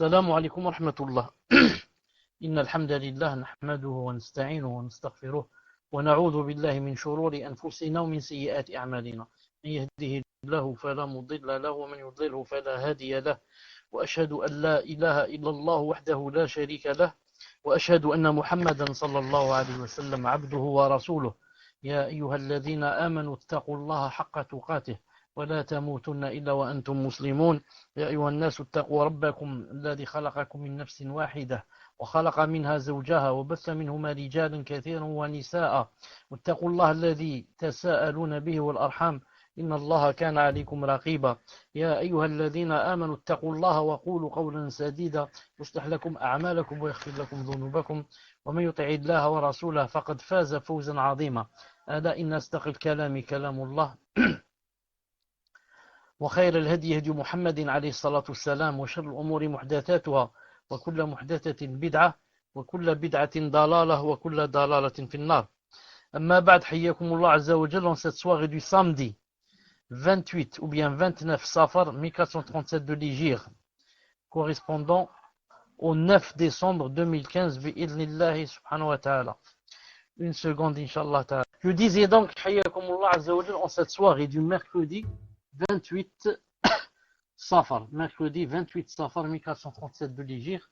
السلام عليكم ورحمة الله. إن الحمد لله نحمده ونستعينه ونستغفره ونعوذ بالله من شرور أنفسنا ومن سيئات أعمالنا. من يهده الله فلا مضل له ومن يضلله فلا هادي له، وأشهد أن لا إله إلا الله وحده لا شريك له، وأشهد أن محمدا صلى الله عليه وسلم عبده ورسوله. يا أيها الذين آمنوا اتقوا الله حق تقاته ولا تموتن إلا وأنتم مسلمون. يا أيها الناس اتقوا ربكم الذي خلقكم من نفس واحدة وخلق منها زوجها وبث منهما رجالا كثيرا ونساء، واتقوا الله الذي تساءلون به والأرحام إن الله كان عليكم رقيبا. يا أيها الذين آمنوا اتقوا الله وقولوا قولا سديدا يصلح لكم أعمالكم ويغفر لكم ذنوبكم، ومن يطع الله ورسوله فقد فاز فوزا عظيما. ألا إن أصدق الكلام كلام الله وخير الهدي هدي محمد عليه الصلاة والسلام، وشر الأمور محدثاتها وكل محدثة بدعة وكل بدعة ضلالة وكل ضلالة في النار. أما بعد، حياكم الله عز وجل en cette soirée du samedi 28 ou bien 29 Safar 1437 de l'Hégire, correspondant au 9 décembre 2015 bi'idhnillahi subhanahu wa ta'ala. Une seconde, inshallah ta'ala. Je disais donc, حياكم الله عز وجل, en cette soirée du mercredi 28 Safar, mercredi 28 Safar 1437 de l'Hégire,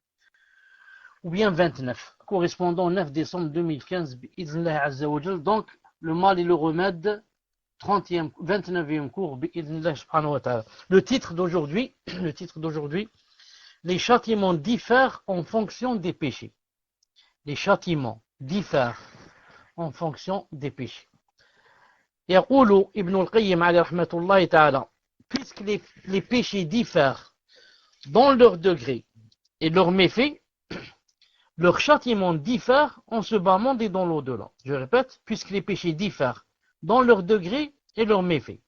ou bien 29, correspondant au 9 décembre 2015, bi'idhnillahi azza wa jal. Donc, le mal et le remède, 29e cours, bi'idhnillahi subhanahu wa ta'ala. Le titre d'aujourd'hui, les châtiments diffèrent en fonction des péchés. Les châtiments diffèrent en fonction des péchés. يقول ابن القيم عليه رحمة الله تعالى, puisque les péchés diffèrent dans leur degré et leur méfait, leur châtiment diffère en ce bas monde et dans l'au-delà. Je répète, puisque les péchés diffèrent dans leur degré et leur méfait,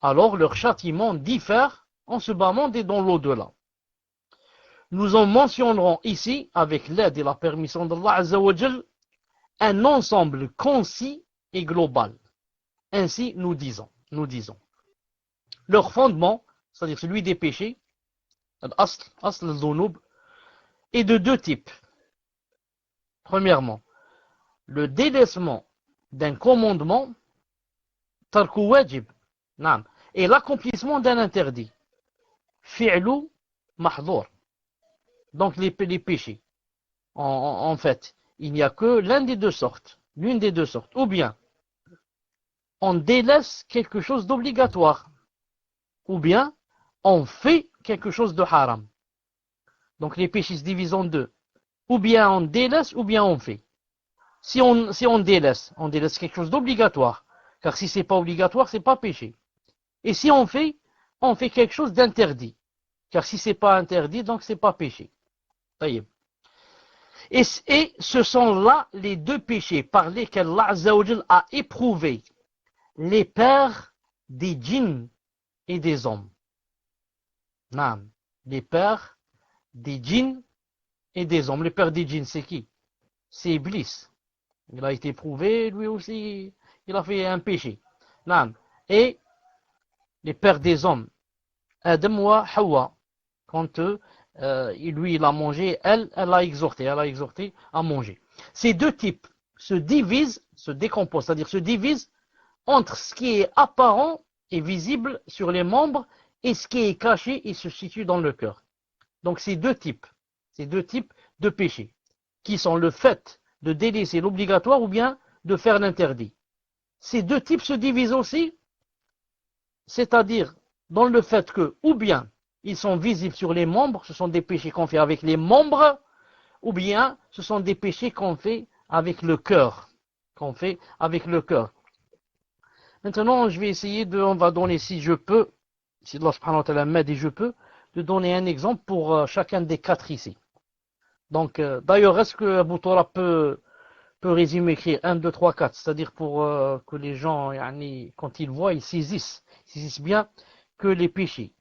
alors leur châtiment diffère en ce bas monde et dans l'au-delà. Nous en mentionnerons ici, avec l'aide et la permission d'Allah Azza wa Jal, un ensemble concis et global. Ainsi, nous disons, leur fondement, c'est-à-dire celui des péchés, al-asl al-dhunub, est de deux types. Premièrement, le délaissement d'un commandement, tarku wajib, et l'accomplissement d'un interdit, fi'lu mahdhur. Donc les péchés, en fait, il n'y a que l'une des deux sortes, ou bien on délaisse quelque chose d'obligatoire, ou bien on fait quelque chose de haram. Donc les péchés se divisent en deux. Ou bien on délaisse, ou bien on fait. Si on délaisse quelque chose d'obligatoire, car si c'est pas obligatoire, c'est pas péché. Et si on fait quelque chose d'interdit, car si c'est pas interdit, donc c'est pas péché. Et ce sont là les deux péchés par lesquels Allah Azza wa Jal a éprouvé les pères des djinns et des hommes. Les pères des djinns et des hommes. Les pères des djinns, c'est qui? C'est Iblis. Il a été éprouvé, lui aussi, il a fait un péché. Et les pères des hommes, Adam wa Hawa, quand lui il a mangé, elle a exhorté à manger. Ces deux types se divisent, se décomposent, c'est-à-dire se divisent entre ce qui est apparent et visible sur les membres et ce qui est caché et se situe dans le cœur. Donc ces deux types de péchés, qui sont le fait de délaisser l'obligatoire ou bien de faire l'interdit. Ces deux types se divisent aussi, c'est-à-dire dans le fait que, ou bien ils sont visibles sur les membres, ce sont des péchés qu'on fait avec les membres, ou bien ce sont des péchés qu'on fait avec le cœur. Maintenant, je vais essayer on va donner, si je peux, si Allah subhanahu wa ta'ala m'aide et je peux, de donner un exemple pour chacun des quatre ici. Donc, d'ailleurs, est-ce que Abu Torah peut résumer, écrire 1, 2, 3, 4, c'est-à-dire pour que les gens, quand ils voient, ils saisissent bien que les péchés,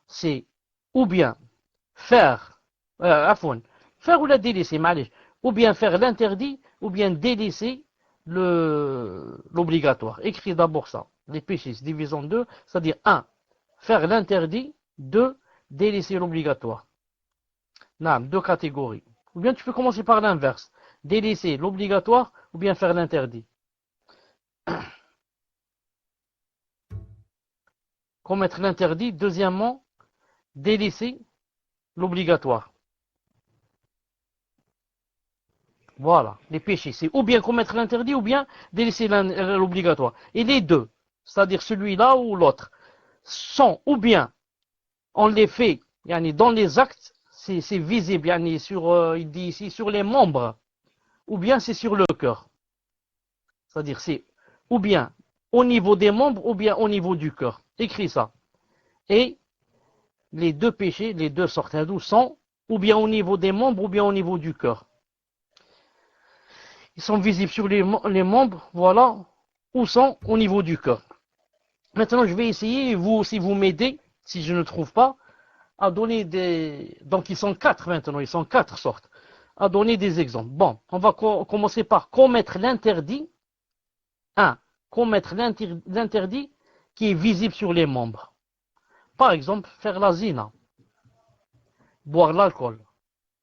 c'est ou bien faire ou la délaisser, ou bien faire l'interdit, ou bien délaisser l'obligatoire. Écris d'abord ça. Les péchés se divisent en deux, c'est-à-dire 1, faire l'interdit, de délaisser l'obligatoire. Non, deux catégories. Ou bien tu peux commencer par l'inverse. Délaisser l'obligatoire ou bien faire l'interdit. Commettre l'interdit. Deuxièmement, délaisser l'obligatoire. Voilà, les péchés. C'est ou bien commettre l'interdit ou bien délaisser l'obligatoire. Et les deux, c'est-à-dire celui-là ou l'autre, sont ou bien on les fait dans les actes, c'est visible, il dit ici sur les membres, ou bien c'est sur le cœur. C'est-à-dire c'est ou bien au niveau des membres ou bien au niveau du cœur. Écris ça. Et les deux péchés, les deux sortes hindoues sont ou bien au niveau des membres ou bien au niveau du cœur. Ils sont visibles sur les membres, voilà, ou sont au niveau du cœur. Maintenant, je vais essayer, vous aussi vous m'aidez, si je ne trouve pas, à donner des... Donc ils sont 4 maintenant, ils sont 4 sortes. À donner des exemples. Bon, on va commencer par commettre l'interdit. 1. Commettre l'interdit qui est visible sur les membres. Par exemple, faire la zina. Boire l'alcool.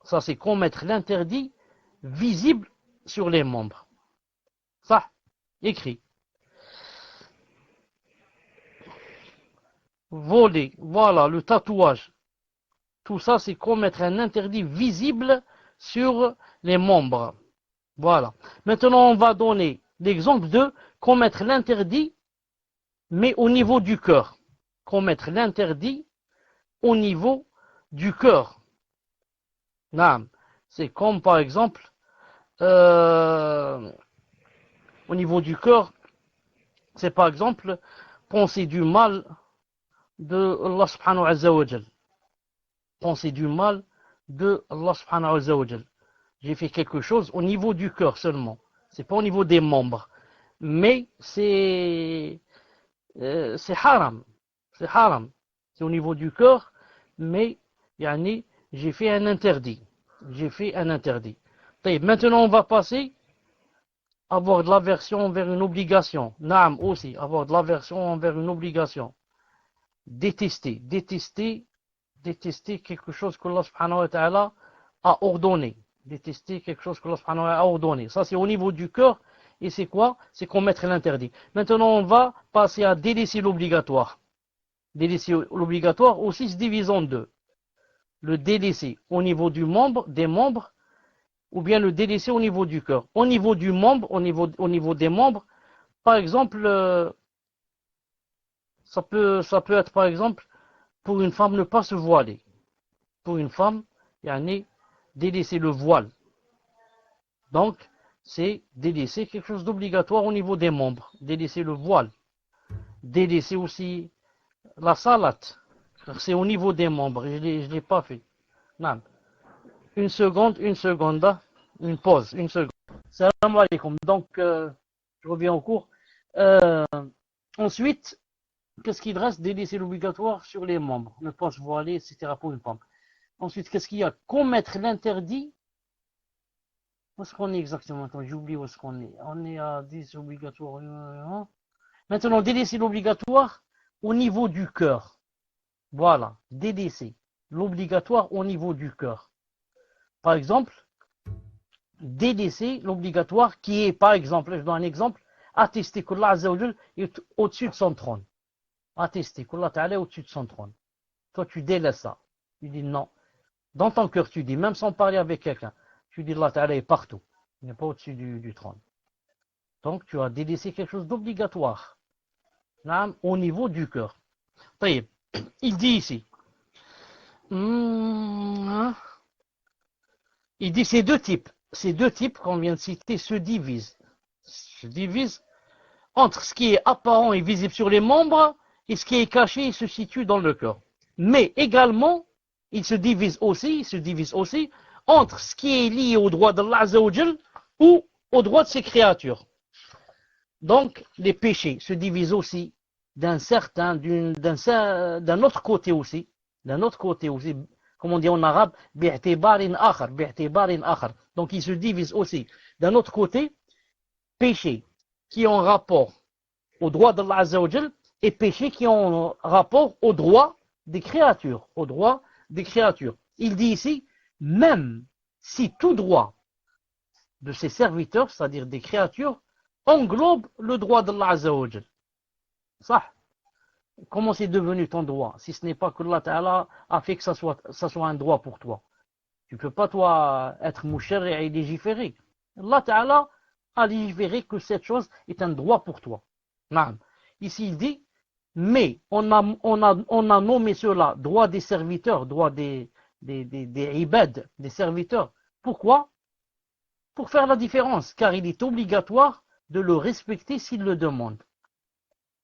Ça, c'est commettre l'interdit visible sur les membres. Ça, écrit. Voler, voilà, le tatouage. Tout ça, c'est commettre un interdit visible sur les membres. Voilà. Maintenant, on va donner l'exemple de commettre l'interdit, mais au niveau du cœur. Commettre l'interdit au niveau du cœur. C'est comme, par exemple, au niveau du cœur, c'est par exemple penser du mal de Allah subhanahu wa ta'ala. Penser du mal de Allah subhanahu wa ta'ala. J'ai fait quelque chose au niveau du cœur seulement. C'est pas au niveau des membres. Mais c'est haram. C'est haram. C'est au niveau du cœur, mais j'ai fait un interdit. J'ai fait un interdit. Maintenant, on va passer à avoir de l'aversion envers une obligation. Naam aussi, avoir de l'aversion envers une obligation. Détester quelque chose que Allah subhanahu wa ta'ala a ordonné. Détester quelque chose que Allah subhanahu wa ta'ala a ordonné. Ça, c'est au niveau du cœur. Et c'est quoi? C'est commettre l'interdit. Maintenant, on va passer à délaisser l'obligatoire. Délaisser l'obligatoire aussi se divise en deux. Le délaisser au niveau des membres, ou bien le délaisser au niveau du cœur. Au niveau du membre, au niveau des membres, par exemple, ça peut être par exemple, pour une femme ne pas se voiler. Pour une femme, délaisser le voile. Donc, c'est délaisser quelque chose d'obligatoire au niveau des membres. Délaisser le voile. Délaisser aussi la salate. C'est au niveau des membres. Je l'ai pas fait. Non. Une seconde. Une pause. Une seconde. Salam alaikum. Donc, je reviens au cours. Ensuite, qu'est-ce qu'il reste? Délaisser l'obligatoire sur les membres. Ne pas se voiler, etc. pour une femme. Ensuite, qu'est-ce qu'il y a? Commettre l'interdit. Où est-ce qu'on est exactement? Attends, j'oublie où est-ce qu'on est. On est à 10 obligatoires. Maintenant, délaisser l'obligatoire au niveau du cœur. Voilà, délaisser l'obligatoire au niveau du cœur. Par exemple, délaisser l'obligatoire qui est, par exemple, je donne un exemple, attester qu'Allah Azza wa Jal est au-dessus de son trône. Attester qu'Allah Ta'ala est au-dessus de son trône. Toi, tu délaisses ça. Tu dis non. Dans ton cœur, tu dis, même sans parler avec quelqu'un, tu dis Allah Ta'ala est partout. Il n'est pas au-dessus du trône. Donc, tu as délaissé quelque chose d'obligatoire. Au niveau du cœur. Il dit ici. Il dit ces deux types. Ces deux types qu'on vient de citer se divisent. Se divisent entre ce qui est apparent et visible sur les membres et ce qui est caché et se situe dans le cœur. Mais également, ils se divisent aussi entre ce qui est lié au droit d'Allah Azza wa Jal ou au droit de ses créatures. Donc, les péchés se divisent aussi d'un autre côté aussi, comme on dit en arabe, bi'tibarin akhar. Donc, ils se divisent aussi d'un autre côté, péchés qui ont rapport au droit d'Allah Azza wa Jal et péchés qui ont rapport au droit des créatures, aux droits des créatures. Il dit ici, même si tout droit de ses serviteurs, c'est-à-dire des créatures, englobe le droit d'Allah Azza wa Jal. Ça, comment c'est devenu ton droit, si ce n'est pas que Allah Ta'ala a fait que ça soit un droit pour toi. Tu ne peux pas, toi, être moucher et légiférer. Allah Ta'ala a légiféré que cette chose est un droit pour toi. Non. Ici, il dit, mais on a nommé cela droit des serviteurs, droit des ibad, des serviteurs. Pourquoi? Pour faire la différence, car il est obligatoire de le respecter s'ils le demandent.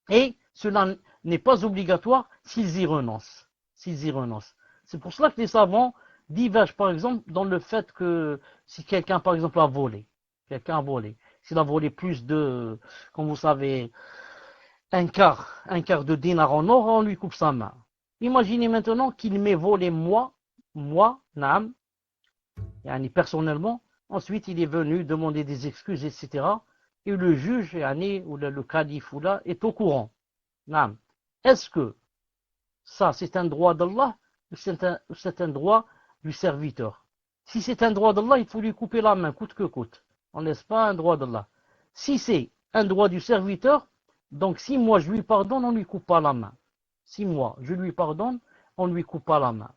Et cela n'est pas obligatoire s'ils y renoncent. C'est pour cela que les savants divergent, par exemple, dans le fait que si quelqu'un, par exemple, a volé, s'il a volé plus de, comme vous savez, un quart de dinar en or, on lui coupe sa main. Imaginez maintenant qu'il m'ait volé moi, naam, yani personnellement, ensuite il est venu demander des excuses, etc. Et le juge, yani, ou le calife, ou là, est au courant. Naam. Est-ce que ça, c'est un droit d'Allah ou c'est un droit du serviteur? Si c'est un droit d'Allah, il faut lui couper la main, coûte que coûte. On ne laisse pas un droit d'Allah. Si c'est un droit du serviteur, donc si moi je lui pardonne, on ne lui coupe pas la main. Si moi je lui pardonne, on ne lui coupe pas la main.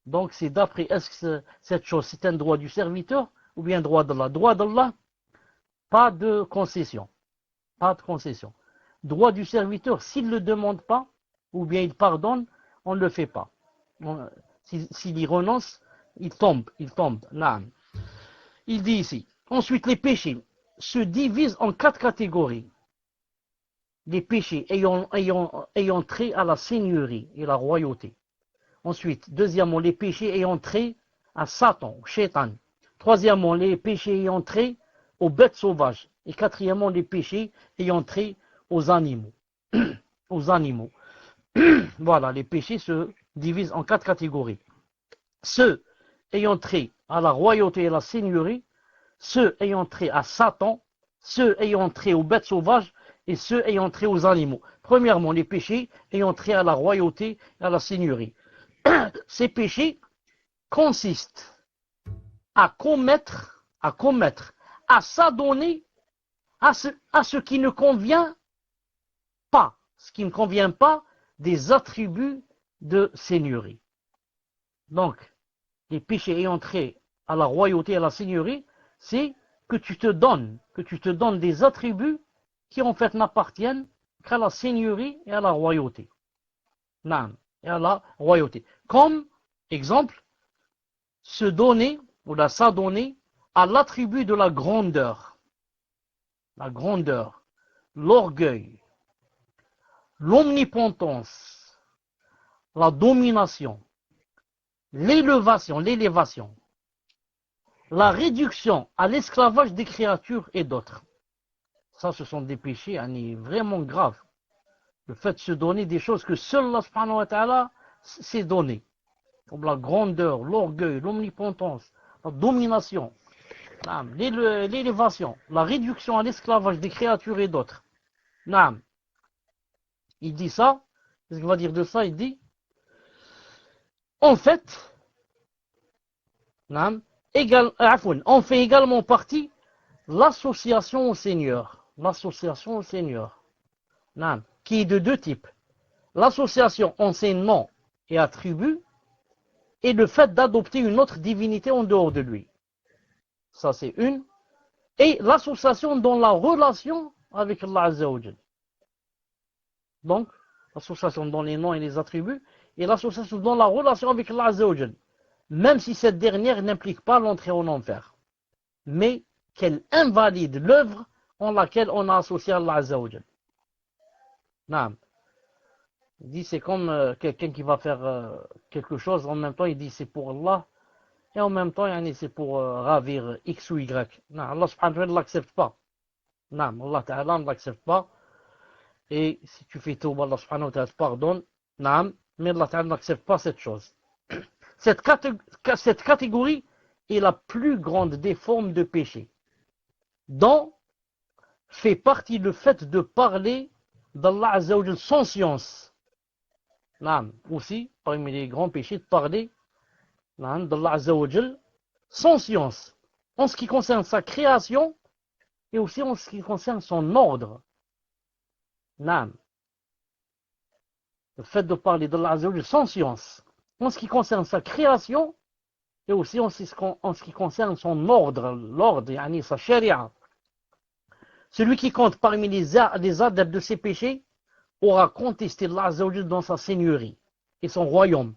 Donc c'est d'après, est-ce que cette chose, c'est un droit du serviteur ou bien un droit d'Allah? Droit d'Allah, pas de concession. Pas de concession. Droit du serviteur, s'il ne le demande pas, ou bien il pardonne, on ne le fait pas. S'il y renonce, il tombe. Naam. Il dit ici, ensuite les péchés se divisent en 4 catégories. Les péchés ayant trait à la seigneurie et la royauté. Ensuite, deuxièmement, les péchés ayant trait à Satan, Shaitan. Troisièmement, les péchés ayant trait aux bêtes sauvages. Et quatrièmement, les péchés ayant trait aux animaux. Aux animaux. Voilà, les péchés se divisent en 4 catégories. Ceux ayant trait à la royauté et à la seigneurie, ceux ayant trait à Satan, ceux ayant trait aux bêtes sauvages et ceux ayant trait aux animaux. Premièrement, les péchés ayant trait à la royauté et à la seigneurie. Ces péchés consistent à commettre, à s'adonner à ce qui ne convient pas, des attributs de seigneurie. Donc, les péchés ayant trait à la royauté et à la seigneurie, c'est que tu te donnes des attributs qui en fait n'appartiennent qu'à la seigneurie et à la royauté. Non, et à la royauté. Comme, exemple, se donner ou s'adonner à l'attribut de la grandeur, l'orgueil, l'omnipotence, la domination, l'élévation, la réduction à l'esclavage des créatures et d'autres. Ça, ce sont des péchés vraiment graves. Le fait de se donner des choses que seul Allah subhanahu wa ta'ala s'est donné. Comme la grandeur, l'orgueil, l'omnipotence, la domination, l'élévation, la réduction à l'esclavage des créatures et d'autres. Naam. Il dit ça, qu'est-ce qu'il va dire de ça? Il dit, en fait, naam, on fait également partie l'association au Seigneur. Naam, qui est de 2 types. L'association enseignement et attribut, et le fait d'adopter une autre divinité en dehors de lui. Ça, c'est une. Et l'association dans la relation avec Allah Azza wa Jal. Donc, l'association dans les noms et les attributs, et l'association dans la relation avec Allah Azza wa Jal. Même si cette dernière n'implique pas l'entrée en enfer. Mais qu'elle invalide l'œuvre en laquelle on a associé Allah Azza wa Jal. Naam. Il dit c'est comme quelqu'un qui va faire quelque chose, en même temps il dit c'est pour Allah, et en même temps c'est pour ravir X ou Y. Non, Allah subhanahu wa ta'ala ne l'accepte pas. Non, Allah ta'ala ne l'accepte pas. Et si tu fais tout, Allah subhanahu wa ta'ala te pardonne. Non, mais Allah ta'ala n'accepte pas cette chose. Cette catégorie est la plus grande des formes de péché, dont fait partie le fait de parler d'Allah Azza wa Jal sans science. Naam. Aussi, parmi les grands péchés, de parler d'Allah Azza wa Jal sans science, en ce qui concerne sa création et aussi en ce qui concerne son ordre. Naam. Le fait de parler d'Allah Azza wa Jal sans science, en ce qui concerne sa création et aussi en ce qui concerne son ordre, l'ordre, yani sa sharia. Celui qui compte parmi les adeptes de ses péchés aura contesté Allah Azza wa Jal dans sa seigneurie et son royaume,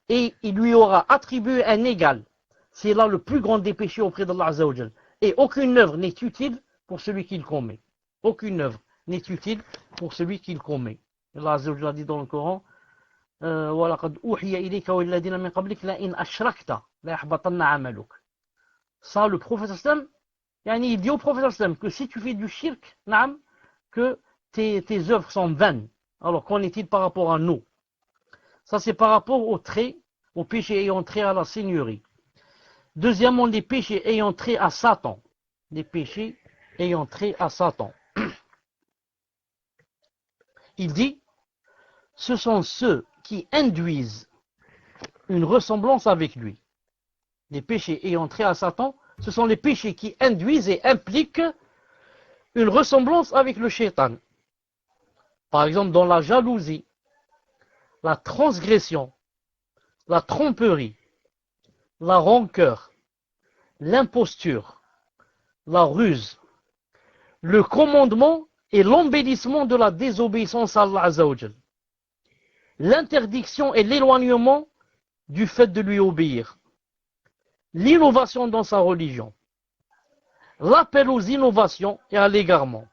et il lui aura attribué un égal. C'est là le plus grand des péchés auprès d'Allah Azza wa Jal. Et aucune œuvre n'est utile pour celui qui le commet. Aucune œuvre n'est utile pour celui qui le commet. Allah Azza wa Jal a dit dans le Coran, وَلَقَدْ أُوحِيَ إِلَيْكَ وَإِلَّذِينَ مِنْ قَبْلِكَ لَئِنْ أَشْرَكْتَ لَيَحْبَطَنَّ عَمَلُكَ. Ça, le prophète sallam, il dit au prophète sallam que si tu fais du shirk, que tes œuvres sont vaines. Alors qu'en est-il par rapport à nous? Ça, c'est par rapport aux péchés ayant trait à la seigneurie. Deuxièmement, les péchés ayant trait à Satan. Les péchés ayant trait à Satan. Il dit, ce sont ceux qui induisent une ressemblance avec lui. Les péchés ayant trait à Satan, ce sont les péchés qui induisent et impliquent une ressemblance avec le shaitan. Par exemple, dans la jalousie, la transgression, la tromperie, la rancœur, l'imposture, la ruse, le commandement et l'embellissement de la désobéissance à Allah Azza wa Jal, l'interdiction et l'éloignement du fait de lui obéir, l'innovation dans sa religion, l'appel aux innovations et à l'égarement.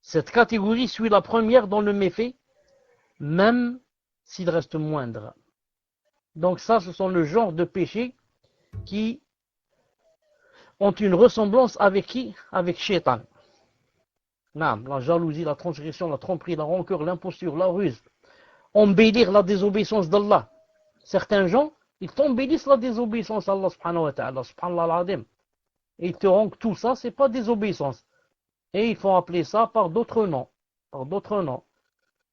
Cette catégorie suit la première dans le méfait, même s'il reste moindre. Donc ça, ce sont le genre de péchés qui ont une ressemblance avec qui? Avec Shaitan. La jalousie, la transgression, la tromperie, la rancœur, l'imposture, la ruse. Embellir la désobéissance d'Allah. Certains gens, ils embellissent la désobéissance à Allah subhanahu wa ta'ala, subhanallah al-azim. Et ils te rendent que tout ça, c'est pas désobéissance. Et ils font appeler ça par d'autres noms. Par d'autres noms.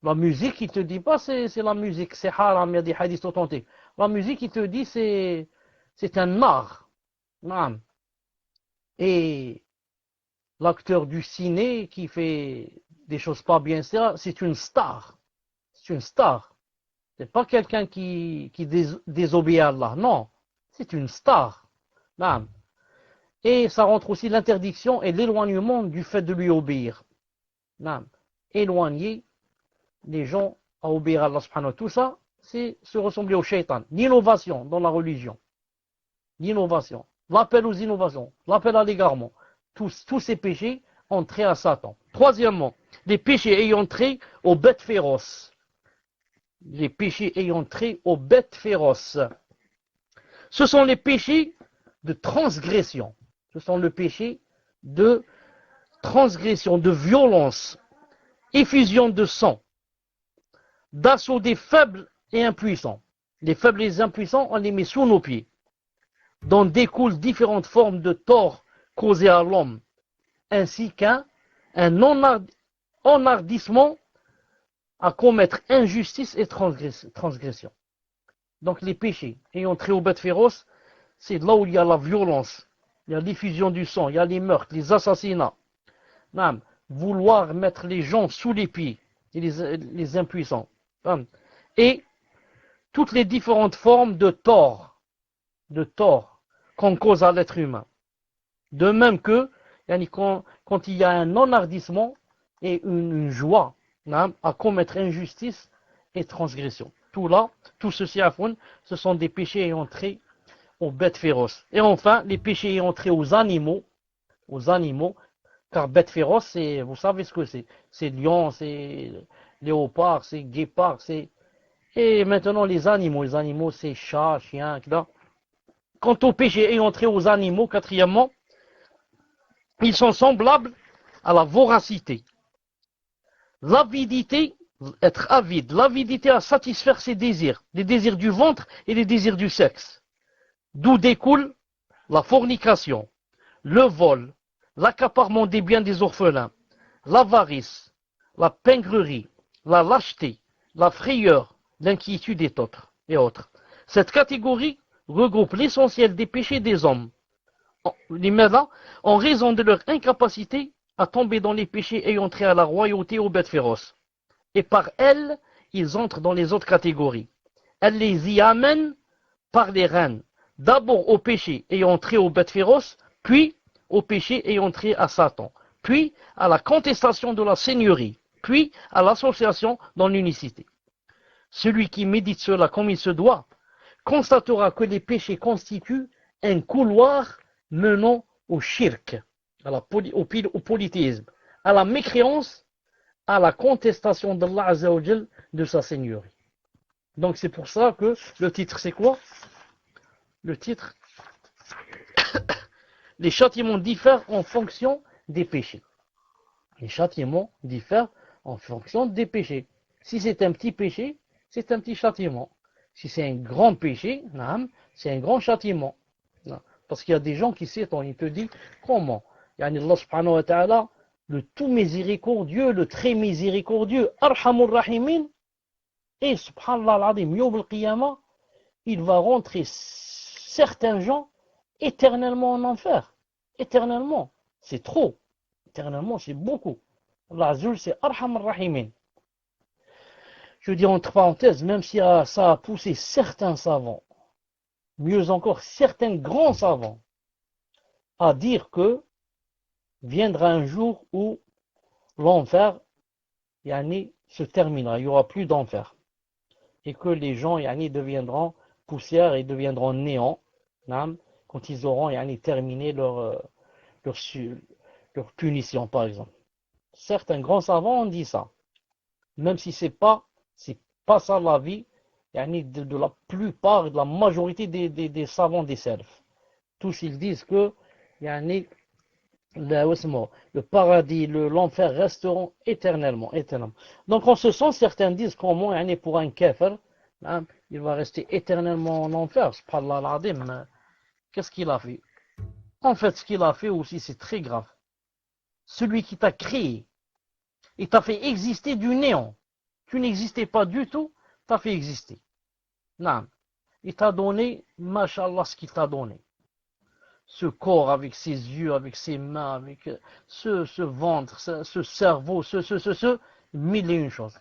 La musique, il te dit pas c'est la musique, c'est haram, il y a des hadiths authentiques. La musique, il te dit c'est un art. Et l'acteur du ciné qui fait des choses pas bien, c'est une star. C'est une star. C'est pas quelqu'un qui désobéit à Allah. Non, c'est une star. Et ça rentre aussi l'interdiction et l'éloignement du fait de lui obéir. Éloigner les gens à obéir à Allah subhanahu wa ta'ala. Tout ça, c'est se ressembler au shaitan. L'innovation dans la religion. L'innovation. L'appel aux innovations. L'appel à l'égarement. Tous ces péchés ont trait à Satan. Troisièmement, les péchés ayant trait aux bêtes féroces. Les péchés ayant trait aux bêtes féroces. Ce sont les péchés de transgression. Ce sont les péchés de transgression, de violence, effusion de sang, d'assaut des faibles et impuissants. Les faibles et les impuissants, on les met sous nos pieds, dont découlent différentes formes de tort causés à l'homme, ainsi qu'un enhardissement à commettre injustice et transgression. Donc les péchés ayant trait aux bêtes féroces, c'est là où il y a la violence, il y a l'effusion du sang, il y a les meurtres, les assassinats. Vouloir mettre les gens sous les pieds, et les impuissants. Et toutes les différentes formes de tort qu'on cause à l'être humain. De même que quand il y a un enhardissement et une joie à commettre injustice et transgression. Tout ceci à fond, ce sont des péchés ayant trait aux bêtes féroces. Et enfin, les péchés ayant trait aux animaux, car bêtes féroces, vous savez ce que c'est. C'est lion, c'est léopard, c'est guépard, et maintenant les animaux, c'est chat, chien, etc. Quant aux péchés ayant trait aux animaux, quatrièmement, ils sont semblables à la voracité. L'avidité, être avide, l'avidité à satisfaire ses désirs, les désirs du ventre et les désirs du sexe. D'où découle la fornication, le vol, l'accaparement des biens des orphelins, l'avarice, la pingrerie, la lâcheté, la frayeur, l'inquiétude et autres. Cette catégorie regroupe l'essentiel des péchés des hommes, en raison de leur incapacité à tomber dans les péchés ayant trait à la royauté aux bêtes féroces. Et par elles, ils entrent dans les autres catégories. Elles les y amènent par les reines, d'abord au péché ayant trait aux bêtes féroces, puis au péché ayant trait à Satan, puis à la contestation de la seigneurie, puis à l'association dans l'unicité. Celui qui médite cela comme il se doit, constatera que les péchés constituent un couloir menant au shirk, au polythéisme, à la mécréance, à la contestation d'Allah Azza wa Jal de sa seigneurie. Donc c'est pour ça que le titre c'est quoi? Le titre, les châtiments diffèrent en fonction des péchés. Les châtiments diffèrent en fonction des péchés. Si c'est un petit péché, c'est un petit châtiment. Si c'est un grand péché, c'est un grand châtiment. Parce qu'il y a des gens qui s'étonnent, ils te disent, comment Allah subhanahu wa ta'ala, le tout miséricordieux, le très miséricordieux, Arhamur Rahimin, et subhanallah al-azim, yawm al-qiyamah, il va rentrer certains gens éternellement en enfer. Éternellement. C'est trop. Éternellement, c'est beaucoup. Allah Azul, c'est Arhamur Rahimin. Je veux dire entre parenthèses, même si ça a poussé certains savants, mieux encore certains grands savants, à dire que viendra un jour où l'enfer se terminera, il n'y aura plus d'enfer. Et que les gens deviendront poussière et deviendront néant quand ils auront terminé leur punition, par exemple. Certains grands savants ont dit ça, même si c'est pas ça la vie de la plupart, de la majorité des savants des salafs. Tous ils disent que le paradis, l'enfer resteront éternellement. Donc en ce sens, certains disent qu'au moins pour un kafir, il va rester éternellement en enfer. Subhanallah al-azim. Qu'est-ce qu'il a fait? En fait, ce qu'il a fait aussi, c'est très grave. Celui qui t'a créé, il t'a fait exister du néant. Tu n'existais pas du tout, t'a fait exister. Non. Il t'a donné, mashallah, ce qu'il t'a donné. Ce corps avec ses yeux, avec ses mains, avec ce ventre, ce cerveau, mille et une choses.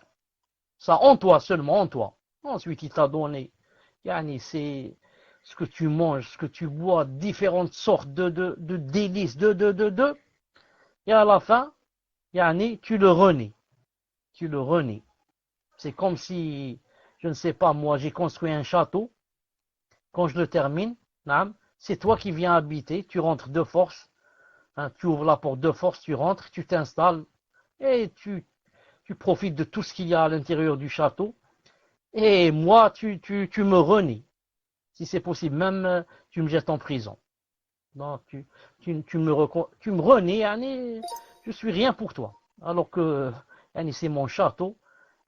Ça en toi, seulement en toi. Ensuite, il t'a donné, c'est ce que tu manges, ce que tu bois, différentes sortes de délices, et à la fin, tu le renies. Tu le renies. C'est comme si, je ne sais pas, moi, j'ai construit un château. Quand je le termine, c'est toi qui viens habiter, tu rentres de force, tu ouvres la porte de force, tu rentres, tu t'installes, et tu profites de tout ce qu'il y a à l'intérieur du château. Et moi, tu me renies. Si c'est possible, même tu me jettes en prison. Non, tu me renies, je suis rien pour toi. Alors que c'est mon château,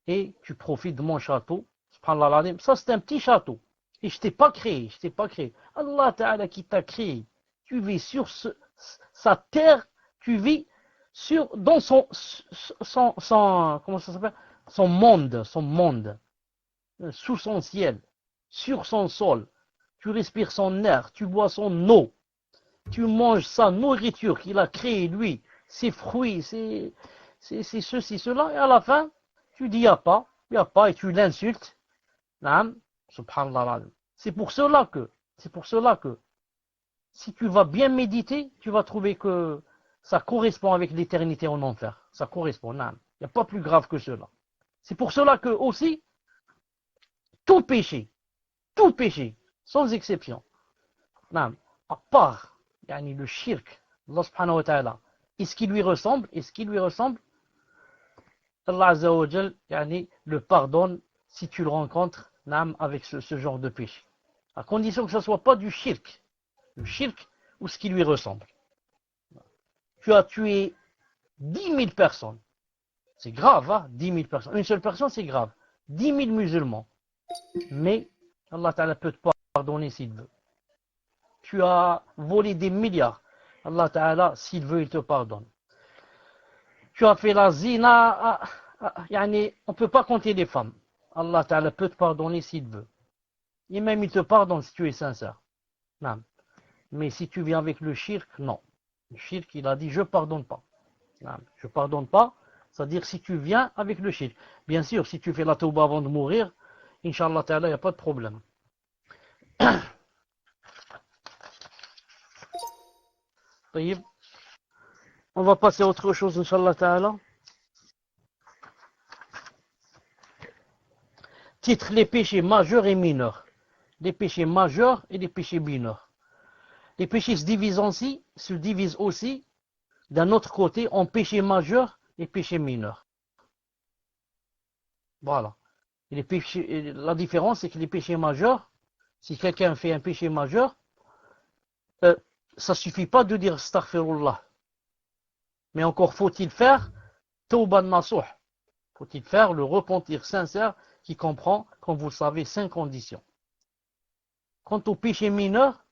et tu profites de mon château. Ça, c'est un petit château. Et je t'ai pas créé, Allah Ta'ala qui t'a créé. Tu vis sur sa terre, tu vis dans son comment ça s'appelle? Son monde, sous son ciel, sur son sol. Tu respires son air, tu bois son eau, tu manges sa nourriture qu'il a créée lui, ses fruits, c'est ceci, cela, et à la fin, tu dis y a pas, et tu l'insultes. Subhanallah. C'est pour cela que, si tu vas bien méditer, tu vas trouver que ça correspond avec l'éternité en enfer. Ça correspond, il n'y a pas plus grave que cela. C'est pour cela que aussi, tout péché, sans exception, à part le shirk, Allah subhanahu wa ta'ala, et ce qui lui ressemble, Allah Azza wa Jal le pardonne si tu le rencontres avec ce genre de péché. À condition que ce ne soit pas du shirk. Le shirk ou ce qui lui ressemble. Tu as tué 10 000 personnes. C'est grave, 10 000 personnes. Une seule personne, c'est grave. 10 000 musulmans. Mais Allah Ta'ala peut te pardonner s'il veut. Tu as volé des milliards. Allah Ta'ala, s'il veut, il te pardonne. Tu as fait la zina. On ne peut pas compter les femmes. Allah Ta'ala peut te pardonner s'il veut. Et même il te pardonne si tu es sincère. Non. Mais si tu viens avec le shirk, non. Le shirk, il a dit, je pardonne pas. Non. Je pardonne pas, c'est-à-dire si tu viens avec le shirk. Bien sûr, si tu fais la tauba avant de mourir, Inch'Allah Ta'ala, il n'y a pas de problème. On va passer à autre chose, Inch'Allah Ta'ala. Titre, les péchés majeurs et mineurs. Les péchés majeurs et les péchés mineurs. Les péchés se divisent aussi d'un autre côté en péchés majeurs et péchés mineurs. Voilà. Et la différence, c'est que les péchés majeurs, si quelqu'un fait un péché majeur, ça suffit pas de dire astaghfirullah. Mais encore faut-il faire tawban nasuh. Faut-il faire le repentir sincère qui comprend, comme vous le savez, 5 conditions. Quant au péché mineur,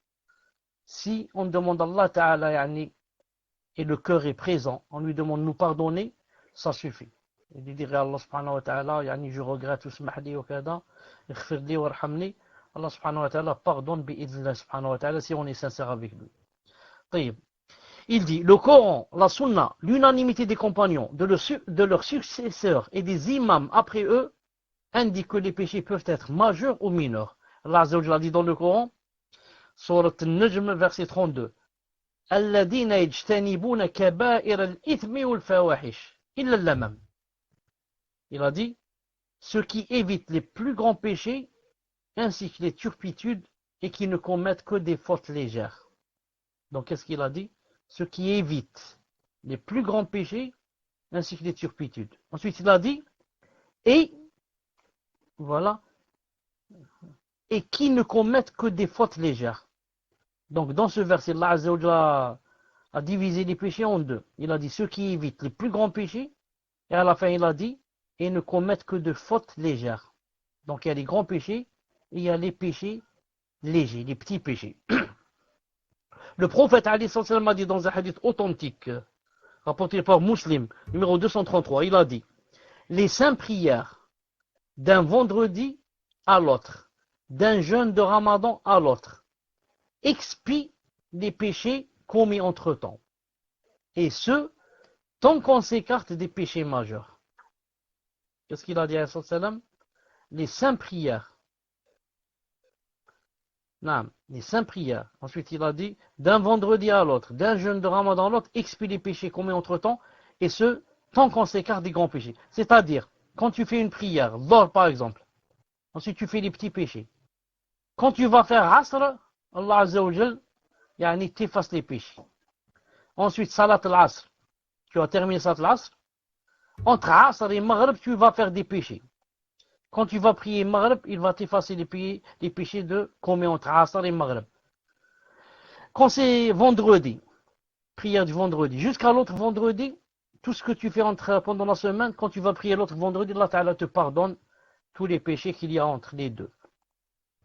si on demande à Allah Ta'ala et le cœur est présent, on lui demande de nous pardonner, ça suffit. Il dirait à Allah subhanahu wa ta'ala, je regrette, usmahli wa kada, ighfirli wa arhamni. Allah subhanahu wa ta'ala pardonne bi'idhnillah subhanahu wa ta'ala si on est sincère avec lui. طيب. Il dit, le Coran, la Sunna, l'unanimité des compagnons, de leurs successeurs et des imams après eux, indiquent que les péchés peuvent être majeurs ou mineurs. Allah Azza wa Jalla dit dans le Coran, Surat Al-Najm, verset 32, الذين يجتنبون كبائر الإثم والفواحش إلا اللمم. Il a dit, ceux qui évitent les plus grands péchés, ainsi que les turpitudes, et qui ne commettent que des fautes légères. Donc, qu'est-ce qu'il a dit? Ceux qui évitent les plus grands péchés, ainsi que les turpitudes. Ensuite, il a dit, et, voilà, et qui ne commettent que des fautes légères. Donc, dans ce verset, Allah Azza wa Jalla a divisé les péchés en deux. Il a dit, ceux qui évitent les plus grands péchés, et à la fin, il a dit, et ne commettent que de fautes légères. Donc, il y a les grands péchés, et il y a les péchés légers, les petits péchés. Le prophète alayhi salam a dit dans un hadith authentique, rapporté par Muslim, numéro 233, il a dit, les 5 prières d'un vendredi à l'autre, d'un jeûne de Ramadan à l'autre, expient les péchés commis entre-temps. Et ce, tant qu'on s'écarte des péchés majeurs. Qu'est-ce qu'il a dit alayhi salam? Les 5 prières. Non, les 5 prières. Ensuite, il a dit, d'un vendredi à l'autre, d'un jeûne de Ramadan à l'autre, expie les péchés commis entre-temps, et ce, tant qu'on s'écarte des grands péchés. C'est-à-dire, quand tu fais une prière, d'or par exemple, ensuite tu fais les petits péchés. Quand tu vas faire Asr, Allah Azza wa Jal, t'efface les péchés. Ensuite, Salat al-Asr, tu as terminé Salat al-Asr. Entre Asr et Maghrib, tu vas faire des péchés. Quand tu vas prier Maghrib, il va t'effacer les péchés de commis entre Asr et Maghrib. Quand c'est vendredi, prière du vendredi, jusqu'à l'autre vendredi, tout ce que tu fais pendant la semaine, quand tu vas prier l'autre vendredi, Allah Ta'ala te pardonne tous les péchés qu'il y a entre les deux.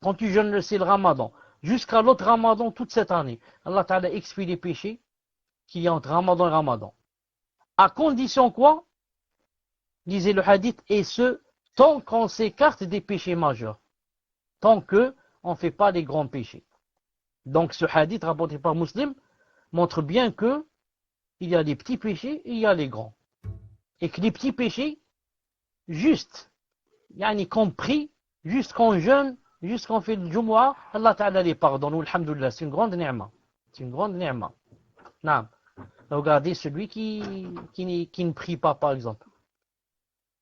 Quand tu jeûnes, c'est le Ramadan, jusqu'à l'autre Ramadan, toute cette année, Allah Ta'ala expie les péchés qu'il y a entre Ramadan et Ramadan. À condition quoi? Disait le hadith, et ce, tant qu'on s'écarte des péchés majeurs, tant qu'on ne fait pas les grands péchés. Donc ce hadith rapporté par Muslim montre bien que il y a les petits péchés et il y a les grands. Et que les petits péchés, juste, compris, juste qu'on jeûne, juste qu'on fait le Jumu'ah, Allah Ta'ala les pardonne. Alhamdulillah, c'est une grande ni'ma. C'est une grande ni'ma. Non. Regardez celui qui ne prie pas, par exemple.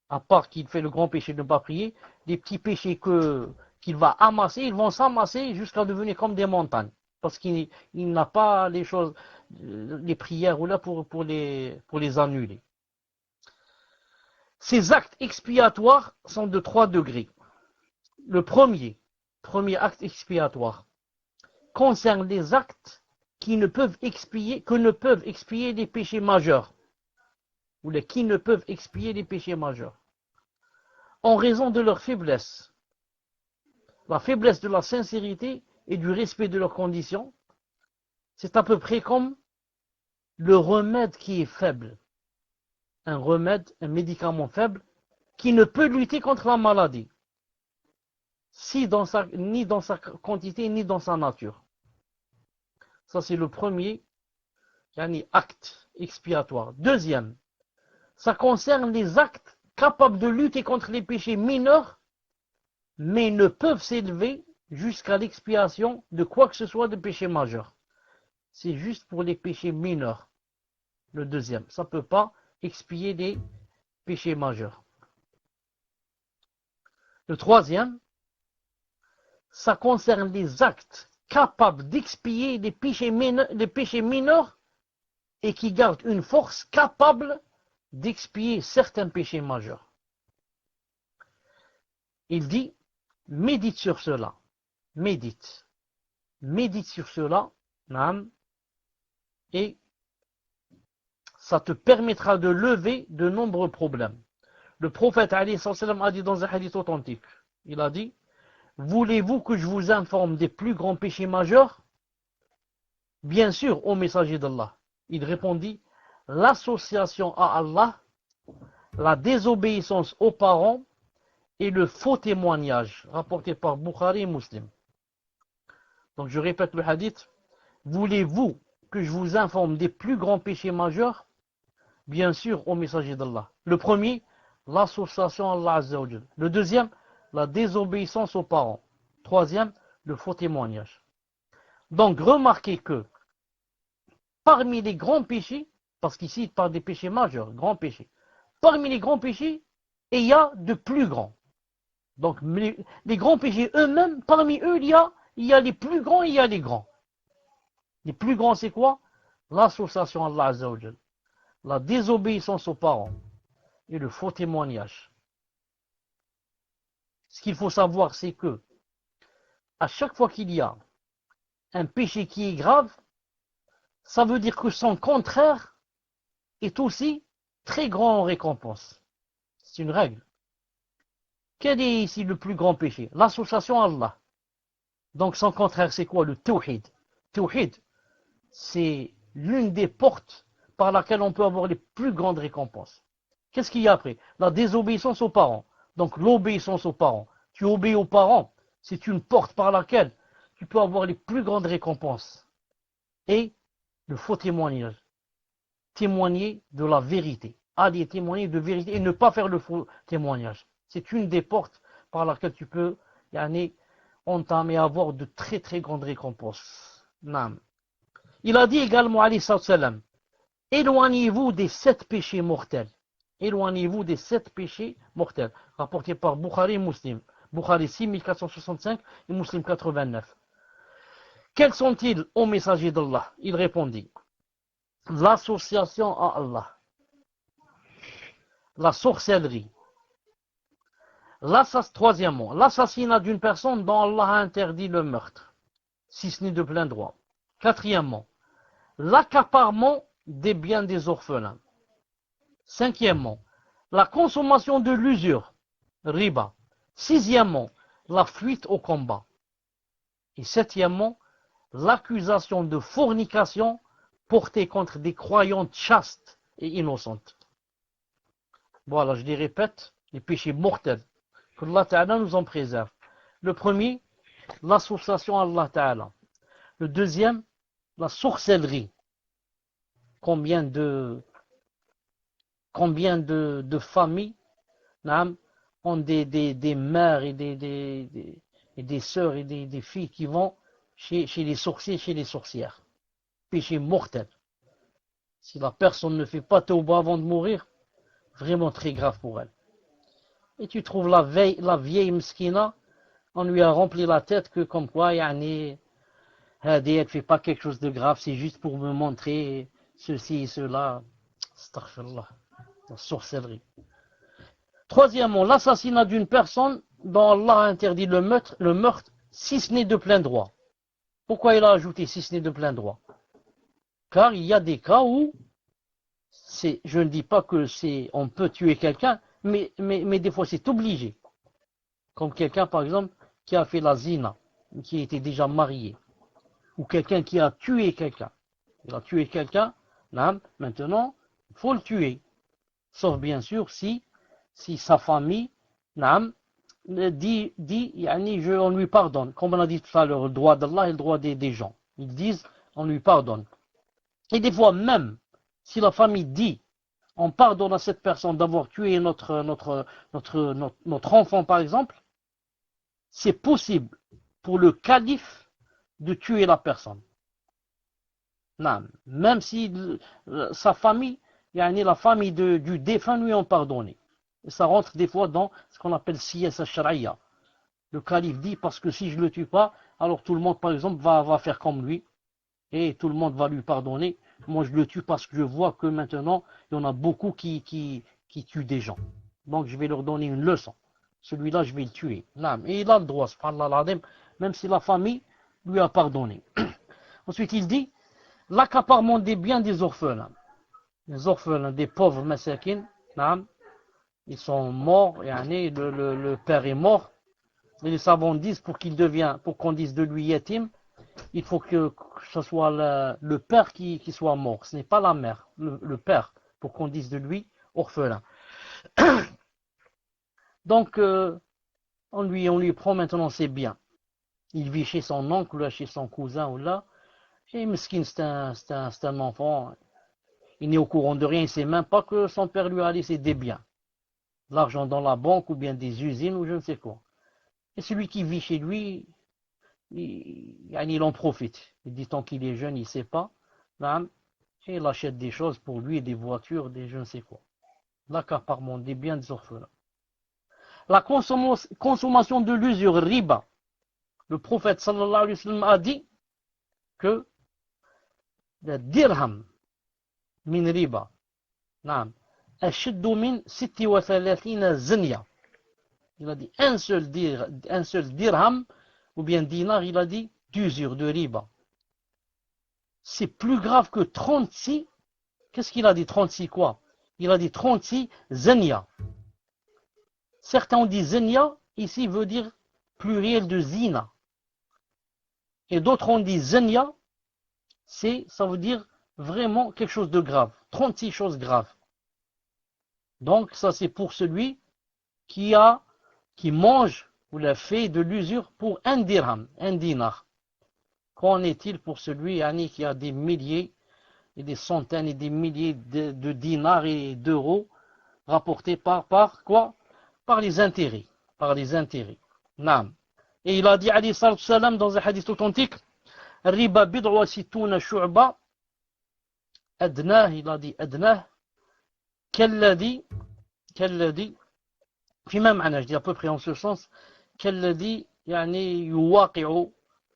À part qu'il fait le grand péché de ne pas prier, les petits péchés qu'il va amasser, ils vont s'amasser jusqu'à devenir comme des montagnes. Parce qu'il n'a pas les choses, les prières ou là pour les annuler. Ces actes expiatoires sont de 3 degrés. Le premier acte expiatoire concerne les actes que ne peuvent expier les péchés majeurs. Qui ne peuvent expier les péchés majeurs. En raison de leur faiblesse. La faiblesse de la sincérité et du respect de leurs conditions, c'est à peu près comme le remède qui est faible. Un remède, un médicament faible, qui ne peut lutter contre la maladie. ni dans sa quantité, ni dans sa nature. Ça, c'est le premier acte expiatoire. Deuxième, ça concerne les actes capables de lutter contre les péchés mineurs, mais ne peuvent s'élever jusqu'à l'expiation de quoi que ce soit de péché majeur. C'est juste pour les péchés mineurs. Le deuxième, ça ne peut pas expier des péchés majeurs. Le troisième, ça concerne les actes capables d'expier les péchés mineurs et qui gardent une force capable d'expier certains péchés majeurs. Il dit, médite sur cela, médite sur cela, et ça te permettra de lever de nombreux problèmes. Le prophète a dit dans un hadith authentique, il a dit, voulez-vous que je vous informe des plus grands péchés majeurs? Bien sûr, ô messager d'Allah. Il répondit, l'association à Allah, la désobéissance aux parents et le faux témoignage, rapporté par Bukhari et Muslim. Donc je répète le hadith, voulez-vous que je vous informe des plus grands péchés majeurs? Bien sûr, ô messager d'Allah. Le premier, l'association à Allah Azza wa Jal. Le deuxième, la désobéissance aux parents. Troisième, le faux témoignage. Donc remarquez que parmi les grands péchés, parce qu'ici il parle des péchés majeurs, grands péchés, parmi les grands péchés, il y a de plus grands. Donc les grands péchés eux-mêmes, parmi eux, il y a les plus grands et il y a les grands. Les plus grands, c'est quoi? L'association à Allah Azza wa Jal, la désobéissance aux parents et le faux témoignage. Ce qu'il faut savoir, c'est que à chaque fois qu'il y a un péché qui est grave, ça veut dire que son contraire est aussi très grand en récompense. C'est une règle. Quel est ici le plus grand péché? L'association à Allah. Donc son contraire, c'est quoi? Le tawhid. Tawhid, c'est l'une des portes par laquelle on peut avoir les plus grandes récompenses. Qu'est-ce qu'il y a après? La désobéissance aux parents. Donc l'obéissance aux parents. Tu obéis aux parents, c'est une porte par laquelle tu peux avoir les plus grandes récompenses. Et le faux témoignage. Témoigner de la vérité. Aller témoigner de vérité et ne pas faire le faux témoignage. C'est une des portes par laquelle tu peux entamer et avoir de très très grandes récompenses. Naam. Il a dit également, alayhi salam, éloignez-vous des 7 péchés mortels. Éloignez-vous des 7 péchés mortels. Rapporté par Bukhari et Muslim. Bukhari 6465 et Muslim 89. Quels sont-ils, ô messager d'Allah? Il répondit, l'association à Allah, la sorcellerie, troisièmement, l'assassinat d'une personne dont Allah a interdit le meurtre, si ce n'est de plein droit. Quatrièmement, l'accaparement des biens des orphelins. Cinquièmement, la consommation de l'usure, riba. Sixièmement, la fuite au combat. Et septièmement, l'accusation de fornication portée contre des croyantes chastes et innocentes. Voilà, je les répète, les péchés mortels. Que Allah Ta'ala nous en préserve. Le premier, l'association à Allah Ta'ala. Le deuxième, la sorcellerie. Combien de familles ont des mères et des sœurs et des filles qui vont chez les sorciers, chez les sorcières. Péché mortel. Si la personne ne fait pas tauba avant de mourir, vraiment très grave pour elle. Et tu trouves la vieille mskina, on lui a rempli la tête que comme quoi, elle ne fait pas quelque chose de grave, c'est juste pour me montrer ceci et cela. Astaghfirullah. La sorcellerie. Troisièmement, l'assassinat d'une personne dont Allah a interdit le meurtre, si ce n'est de plein droit. Pourquoi il a ajouté si ce n'est de plein droit? Car il y a des cas où, je ne dis pas que on peut tuer quelqu'un, mais des fois c'est obligé. Comme quelqu'un par exemple qui a fait la zina, qui était déjà marié, ou quelqu'un qui a tué quelqu'un. Il a tué quelqu'un, là, maintenant, il faut le tuer. Sauf bien sûr si sa famille on lui pardonne. Comme on a dit tout à l'heure, le droit d'Allah et le droit des gens. Ils disent, on lui pardonne. Et des fois même, si la famille dit, on pardonne à cette personne d'avoir tué notre enfant par exemple, c'est possible pour le calife de tuer la personne. Non, même si sa famille, la famille du défunt lui ont pardonné. Et ça rentre des fois dans ce qu'on appelle siyas al-shar'iyya. Le calife dit, parce que si je ne le tue pas, alors tout le monde par exemple va faire comme lui. Et tout le monde va lui pardonner. Moi je le tue parce que je vois que maintenant, il y en a beaucoup qui tuent des gens. Donc je vais leur donner une leçon. Celui-là, je vais le tuer. Non, et il a le droit, subhanallah, même si la famille lui a pardonné. Ensuite, il dit, l'accaparement des biens des orphelins. Les orphelins, des pauvres masakin, ils sont morts, le père est mort. Et les savants disent, pour qu'on dise de lui yatim, il faut que ce soit le père qui soit mort. Ce n'est pas la mère, le père, pour qu'on dise de lui orphelin. Donc, on lui prend maintenant ses biens. Il vit chez son oncle, ou chez son cousin, ou là. Et Meskin, c'est un enfant. Il n'est au courant de rien. Il ne sait même pas que son père lui a laissé des biens. De l'argent dans la banque, ou bien des usines, ou je ne sais quoi. Et celui qui vit chez lui, il en profite. Il dit tant qu'il est jeune, il ne sait pas. Et il achète des choses pour lui, des voitures, des je ne sais quoi. L'accaparement des biens des orphelins. La consommation de l'usure, riba. Le prophète sallallahu alayhi wa sallam a dit que le dirham min riba, ashaddu min 36 zanya. Il a dit un seul dirham, ou bien dinar, il a dit d'usure, de riba. C'est plus grave que 36. Qu'est-ce qu'il a dit 36 quoi? Il a dit 36 zanya. Certains ont dit zanya, ici veut dire pluriel de zina. Et d'autres ont dit zanya, ça veut dire vraiment quelque chose de grave. 36 choses graves. Donc ça c'est pour celui qui mange ou l'a fait de l'usure pour un dirham, un dinar. Qu'en est-il pour celui qui a des milliers et des centaines et des milliers de dinars et d'euros rapportés par quoi? Par les intérêts. Par les intérêts. Naam. Et il a dit alayhi salam dans un hadith authentique, riba bid'a wa situna shu'ba, adnah, il a dit adnah, kalladhi, في ما معنى, je dis à peu près en ce sens, كالذي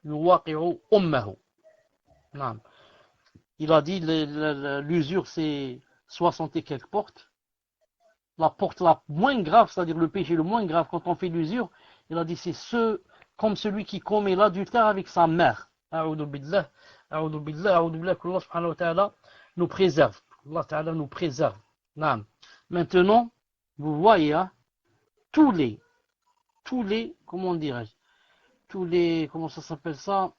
يواقع أمه. نعم. Il a dit l'usure c'est 60 et quelques portes. La porte la moins grave, c'est-à-dire le péché le moins grave quand on fait l'usure, il a dit c'est comme celui qui commet l'adultère avec sa mère. A'udhu billah, a'udhu billah, a'udhu billah, qu'Allah subhanahu wa ta'ala nous préserve. Allah ta'ala nous préserve. Naam. Maintenant, vous voyez, hein, tous les, comment dirais-je, comment ça s'appelle ça,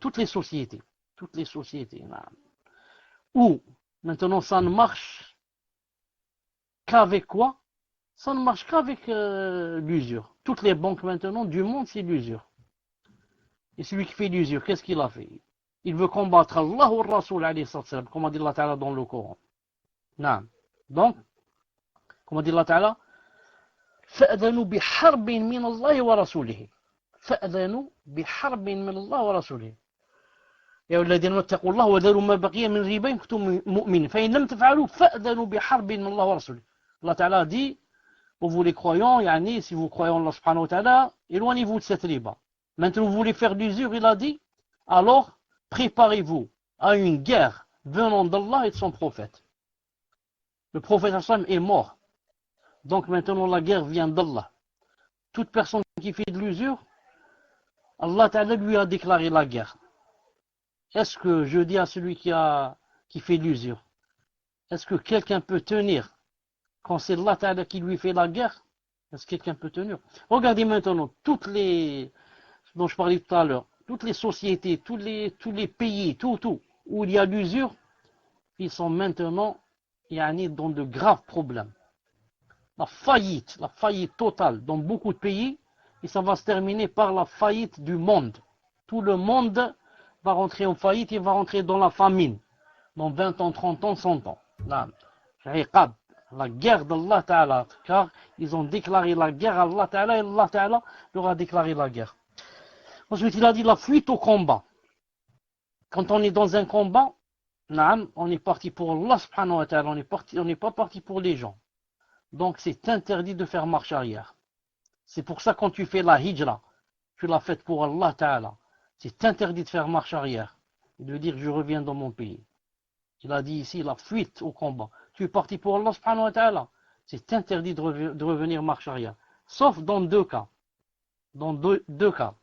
toutes les sociétés, où maintenant ça ne marche qu'avec quoi? Ça ne marche qu'avec l'usure. Toutes les banques maintenant du monde, c'est l'usure. Et celui qui fait l'usure, qu'est-ce qu'il a fait? Il veut combattre Allah ou Rasoul, comme a dit Allah Ta'ala dans le Coran. Non. Donc, comme dit Allah Ta'ala, فَأَذَنُوا بِحَرْبٍ مِّنَ اللَّهِ وَرَسُولِهِ فَأَذَنُوا بِحَرْبٍ مِّنَ اللَّهِ وَرَسُولِهِ يا الذين اتقوا الله وذروا ما بقي من ربا إن كنتم مؤمنين فإن لم تفعلوا فأذنوا بحرب من الله ورسوله. Allah Ta'ala dit, pour vous les croyants, si vous croyez en Allah subhanahu wa ta'ala, éloignez-vous de cette riba. Maintenant vous voulez faire l'usure, il a dit, alors préparez-vous à une guerre venant d'Allah et de son prophète. Le prophète est mort. Donc maintenant la guerre vient d'Allah. Toute personne qui fait de l'usure, Allah Ta'ala lui a déclaré la guerre. Est-ce que je dis à celui qui fait l'usure, est-ce que quelqu'un peut tenir quand c'est Allah Ta'ala qui lui fait la guerre? Est-ce que quelqu'un peut tenir? Regardez maintenant toutes les dont je parlais tout à l'heure, toutes les sociétés, tous les pays, tout où il y a l'usure, ils sont maintenant dans de graves problèmes. la faillite totale dans beaucoup de pays, et ça va se terminer par la faillite du monde. Tout le monde va rentrer en faillite et va rentrer dans la famine, dans 20 ans, 30 ans, 100 ans. La guerre d'Allah Ta'ala, car ils ont déclaré la guerre à Allah Ta'ala et Allah Ta'ala leur a déclaré la guerre. Ensuite, il a dit la fuite au combat. Quand on est dans un combat, on est parti pour Allah Subhanahu wa Ta'ala, on n'est pas parti pour les gens. Donc c'est interdit de faire marche arrière. C'est pour ça quand tu fais la hijra, tu l'as faite pour Allah Ta'ala. C'est interdit de faire marche arrière et de dire je reviens dans mon pays. Il a dit ici la fuite au combat. Tu es parti pour Allah Subhanahu wa Ta'ala. C'est interdit de revenir marche arrière. Sauf dans deux cas. Dans deux cas.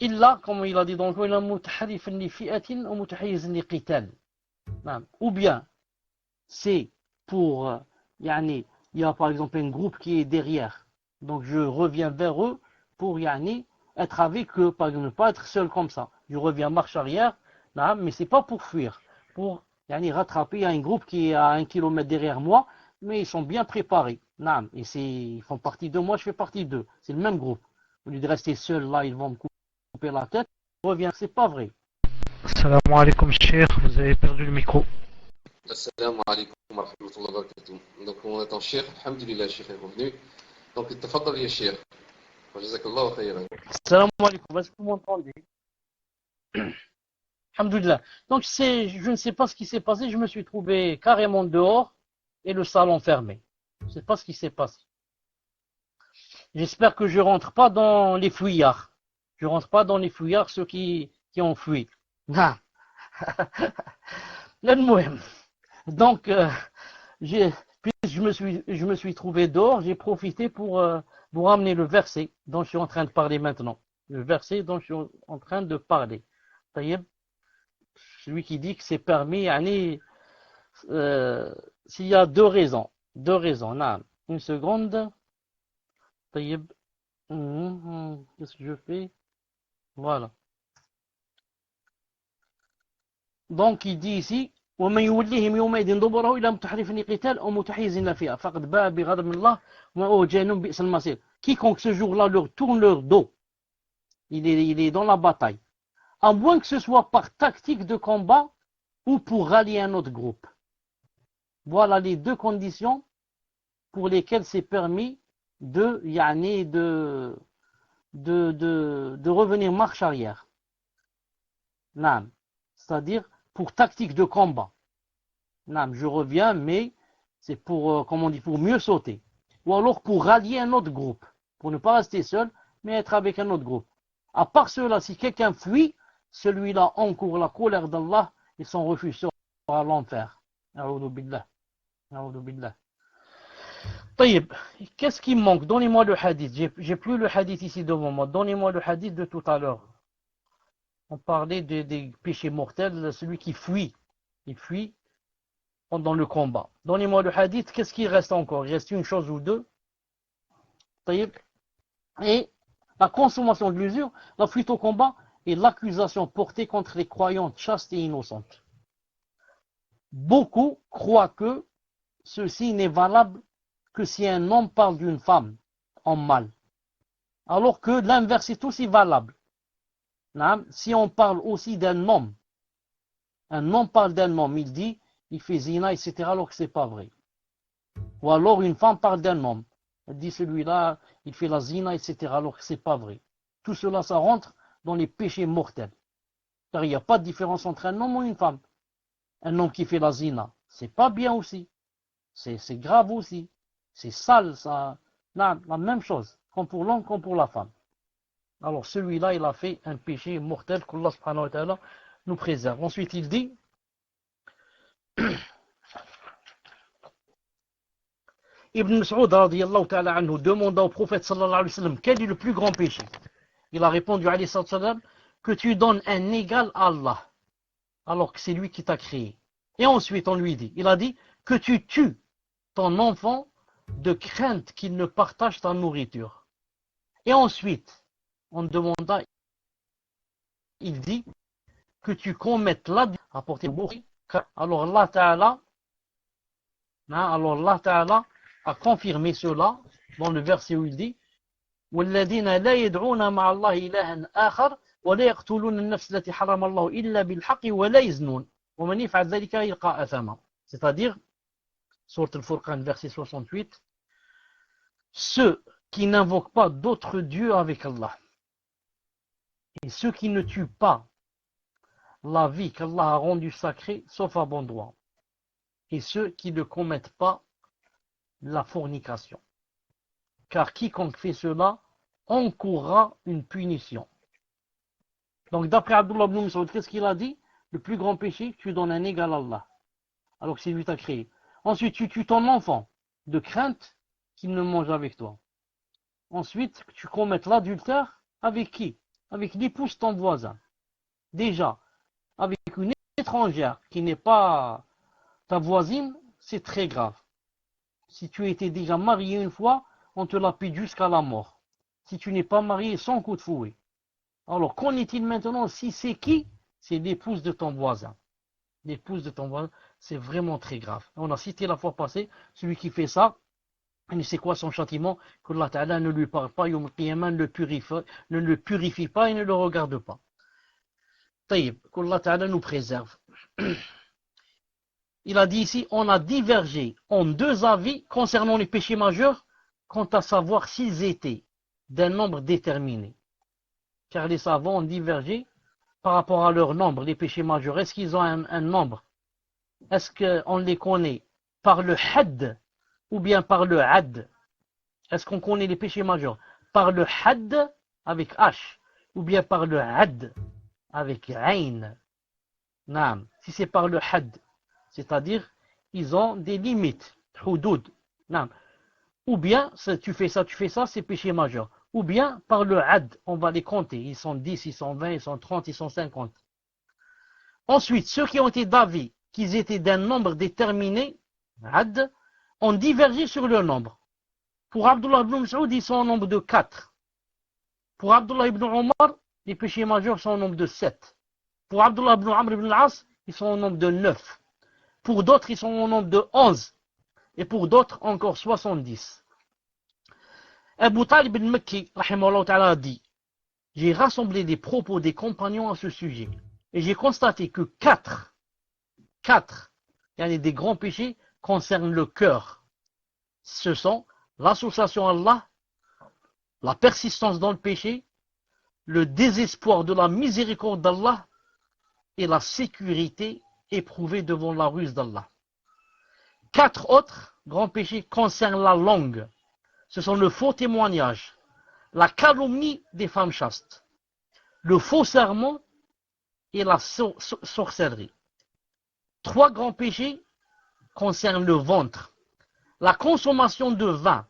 Illa, comme il a dit dans le ou bien c'est pour il y a par exemple un groupe qui est derrière, donc je reviens vers eux pour être avec eux, par exemple, ne pas être seul comme ça. Je reviens marche arrière, mais c'est pas pour fuir, pour rattraper un groupe qui est à 1 kilomètre derrière moi, mais ils sont bien préparés. Et ils font partie de moi, je fais partie d'eux. C'est le même groupe. Au lieu de rester seul là, ils vont me couper la tête. Je reviens, c'est pas vrai. Salam alaikum, Cheikh, vous avez perdu le micro. Assalamu alaikum wa rahmatullahi wa barakatuh. Donc on attend Cheikh, alhamdulillah, Cheikh est revenu. Donc tafaddal ya Cheikh. Wa jazakallahu khayran. Salam alaikum, est-ce que vous m'entendez? Alhamdulillah. Donc je ne sais pas ce qui s'est passé, je me suis trouvé carrément dehors et le salon fermé. Je ne sais pas ce qui s'est passé. J'espère que je rentre pas dans les fuyards. Je rentre pas dans les fuyards, ceux qui ont fui. Donc, puisque je me suis trouvé dehors, j'ai profité pour vous ramener le verset dont je suis en train de parler maintenant. Le verset dont je suis en train de parler. Celui qui dit que c'est permis, s'il y a deux raisons. Une seconde. Qu'est-ce que je fais? Voilà. Donc il dit ici ومن يوليهم يومئذ دبره إلى متحرف لقتال أو متحيز فيها فقد باء بغضب من الله ومأواه جهنم بئس المصير. Quiconque ce jour-là leur tourne leur dos, il est dans la bataille, à moins que ce soit par tactique de combat ou pour rallier un autre groupe. Voilà les deux conditions pour lesquelles c'est permis de revenir marche arrière. C'est-à-dire pour tactique de combat. Je reviens, mais c'est pour, pour mieux sauter. Ou alors pour rallier un autre groupe. Pour ne pas rester seul, mais être avec un autre groupe. À part cela, si quelqu'un fuit, celui-là encourt la colère d'Allah et son refus sera à l'enfer. A'udhu billah. A'udhu billah. طيب, qu'est-ce qui manque? Donnez-moi le hadith. J'ai plus le hadith ici devant moi. Donnez-moi le hadith de tout à l'heure. On parlait des péchés mortels, celui qui fuit. Il fuit pendant le combat. Donnez-moi le hadith. Qu'est-ce qui reste encore? Il reste une chose ou deux. طيب. Et la consommation de l'usure, la fuite au combat et l'accusation portée contre les croyantes chastes et innocentes. Beaucoup croient que ceci n'est valable que si un homme parle d'une femme en mal. Alors que l'inverse est aussi valable. Si on parle aussi d'un homme, un homme parle d'un homme, il dit, il fait zina, etc., alors que c'est pas vrai. Ou alors une femme parle d'un homme, elle dit celui-là, il fait la zina, etc., alors que c'est pas vrai. Tout cela, ça rentre dans les péchés mortels. Car il n'y a pas de différence entre un homme ou une femme. Un homme qui fait la zina, c'est pas bien aussi. C'est grave aussi. C'est sale, ça. La même chose, comme pour l'homme, comme pour la femme. Alors celui-là, il a fait un péché mortel qu'Allah subhanahu wa ta'ala nous préserve. Ensuite, il dit Ibn Mas'ud radiyallahu ta'ala anhu demanda au prophète sallallahu alayhi wa sallam quel est le plus grand péché. Il a répondu alayhi sallam que tu donnes un égal à Allah alors que c'est lui qui t'a créé. Et ensuite, on lui dit, il a dit que tu tues ton enfant de crainte qu'il ne partage ta nourriture. Et ensuite, on demanda, il dit que tu commettes l'abus à porter le bourri. Alors Allah Ta'ala a confirmé cela dans le verset où il dit وَالَّذِينَ لَا يَدْعُونَ مَعَ اللَّهِ إِلَهًا آخَرَ وَلَا يَقْتُلُونَ النَّفْسَ الَّتِي حَرَّمَ اللَّهُ إِلَّا بِالْحَقِّ وَلَا يَزْنُونَ وَمَنْ يَفْعَلْ ذَلِكَ يَلْقَى أَثَامًا. C'est-à-dire, Sourate Al-Furqan, verset 68, ceux qui n'invoquent pas d'autres dieux avec Allah et ceux qui ne tuent pas la vie qu'Allah a rendue sacrée sauf à bon droit et ceux qui ne commettent pas la fornication. Car quiconque fait cela encourra une punition. Donc d'après Abdullah ibn Mas'ud, qu'est-ce qu'il a dit? Le plus grand péché, tu donnes un égal à Allah, alors que c'est lui qui t'a créé. Ensuite, tu tues ton enfant, de crainte qu'il ne mange avec toi. Ensuite, tu commettes l'adultère avec qui? Avec l'épouse de ton voisin. Déjà, avec une étrangère qui n'est pas ta voisine, c'est très grave. Si tu étais déjà marié une fois, on te lapide jusqu'à la mort. Si tu n'es pas marié, sans coup de fouet. Alors, qu'en est-il maintenant? Si c'est qui? C'est l'épouse de ton voisin. L'épouse de ton voisin, c'est vraiment très grave. On a cité la fois passée, celui qui fait ça, et c'est quoi son châtiment? Qu'Allah Ta'ala ne lui parle pas, Yawm al-Qiyamah ne le purifie pas et ne le regarde pas. Taïb, qu'Allah Ta'ala nous préserve. Il a dit ici, on a divergé en deux avis concernant les péchés majeurs, quant à savoir s'ils étaient d'un nombre déterminé. Car les savants ont divergé par rapport à leur nombre, les péchés majeurs. Est-ce qu'ils ont un nombre? Est-ce qu'on les connaît par le had ou bien par le had? Est-ce qu'on connaît les péchés majeurs par le had avec H ou bien par le had avec Ain? Naam. Si c'est par le had, c'est-à-dire ils ont des limites, houdoud. Naam. Ou bien tu fais ça, c'est péché majeur. Ou bien par le had, on va les compter. Ils sont 10, ils sont 20, ils sont 30, ils sont 50. Ensuite, ceux qui ont été d'avis qu'ils étaient d'un nombre déterminé, had, ont divergé sur le nombre. Pour Abdullah ibn Mas'ud, ils sont au nombre de 4. Pour Abdullah ibn Omar, les péchés majeurs sont au nombre de 7. Pour Abdullah ibn Amr ibn al-As, ils sont au nombre de 9. Pour d'autres, ils sont au nombre de 11. Et pour d'autres, encore 70. Abu Talib al-Makki, rahimahullah ta'ala, a dit, j'ai rassemblé les propos des compagnons à ce sujet. Et j'ai constaté que 4, il y a des grands péchés, concernent le cœur. Ce sont l'association à Allah, la persistance dans le péché, le désespoir de la miséricorde d'Allah et la sécurité éprouvée devant la ruse d'Allah. 4 autres grands péchés concernent la langue. Ce sont le faux témoignage, la calomnie des femmes chastes, le faux serment et la sorcellerie. 3 grands péchés concernent le ventre, la consommation de vin,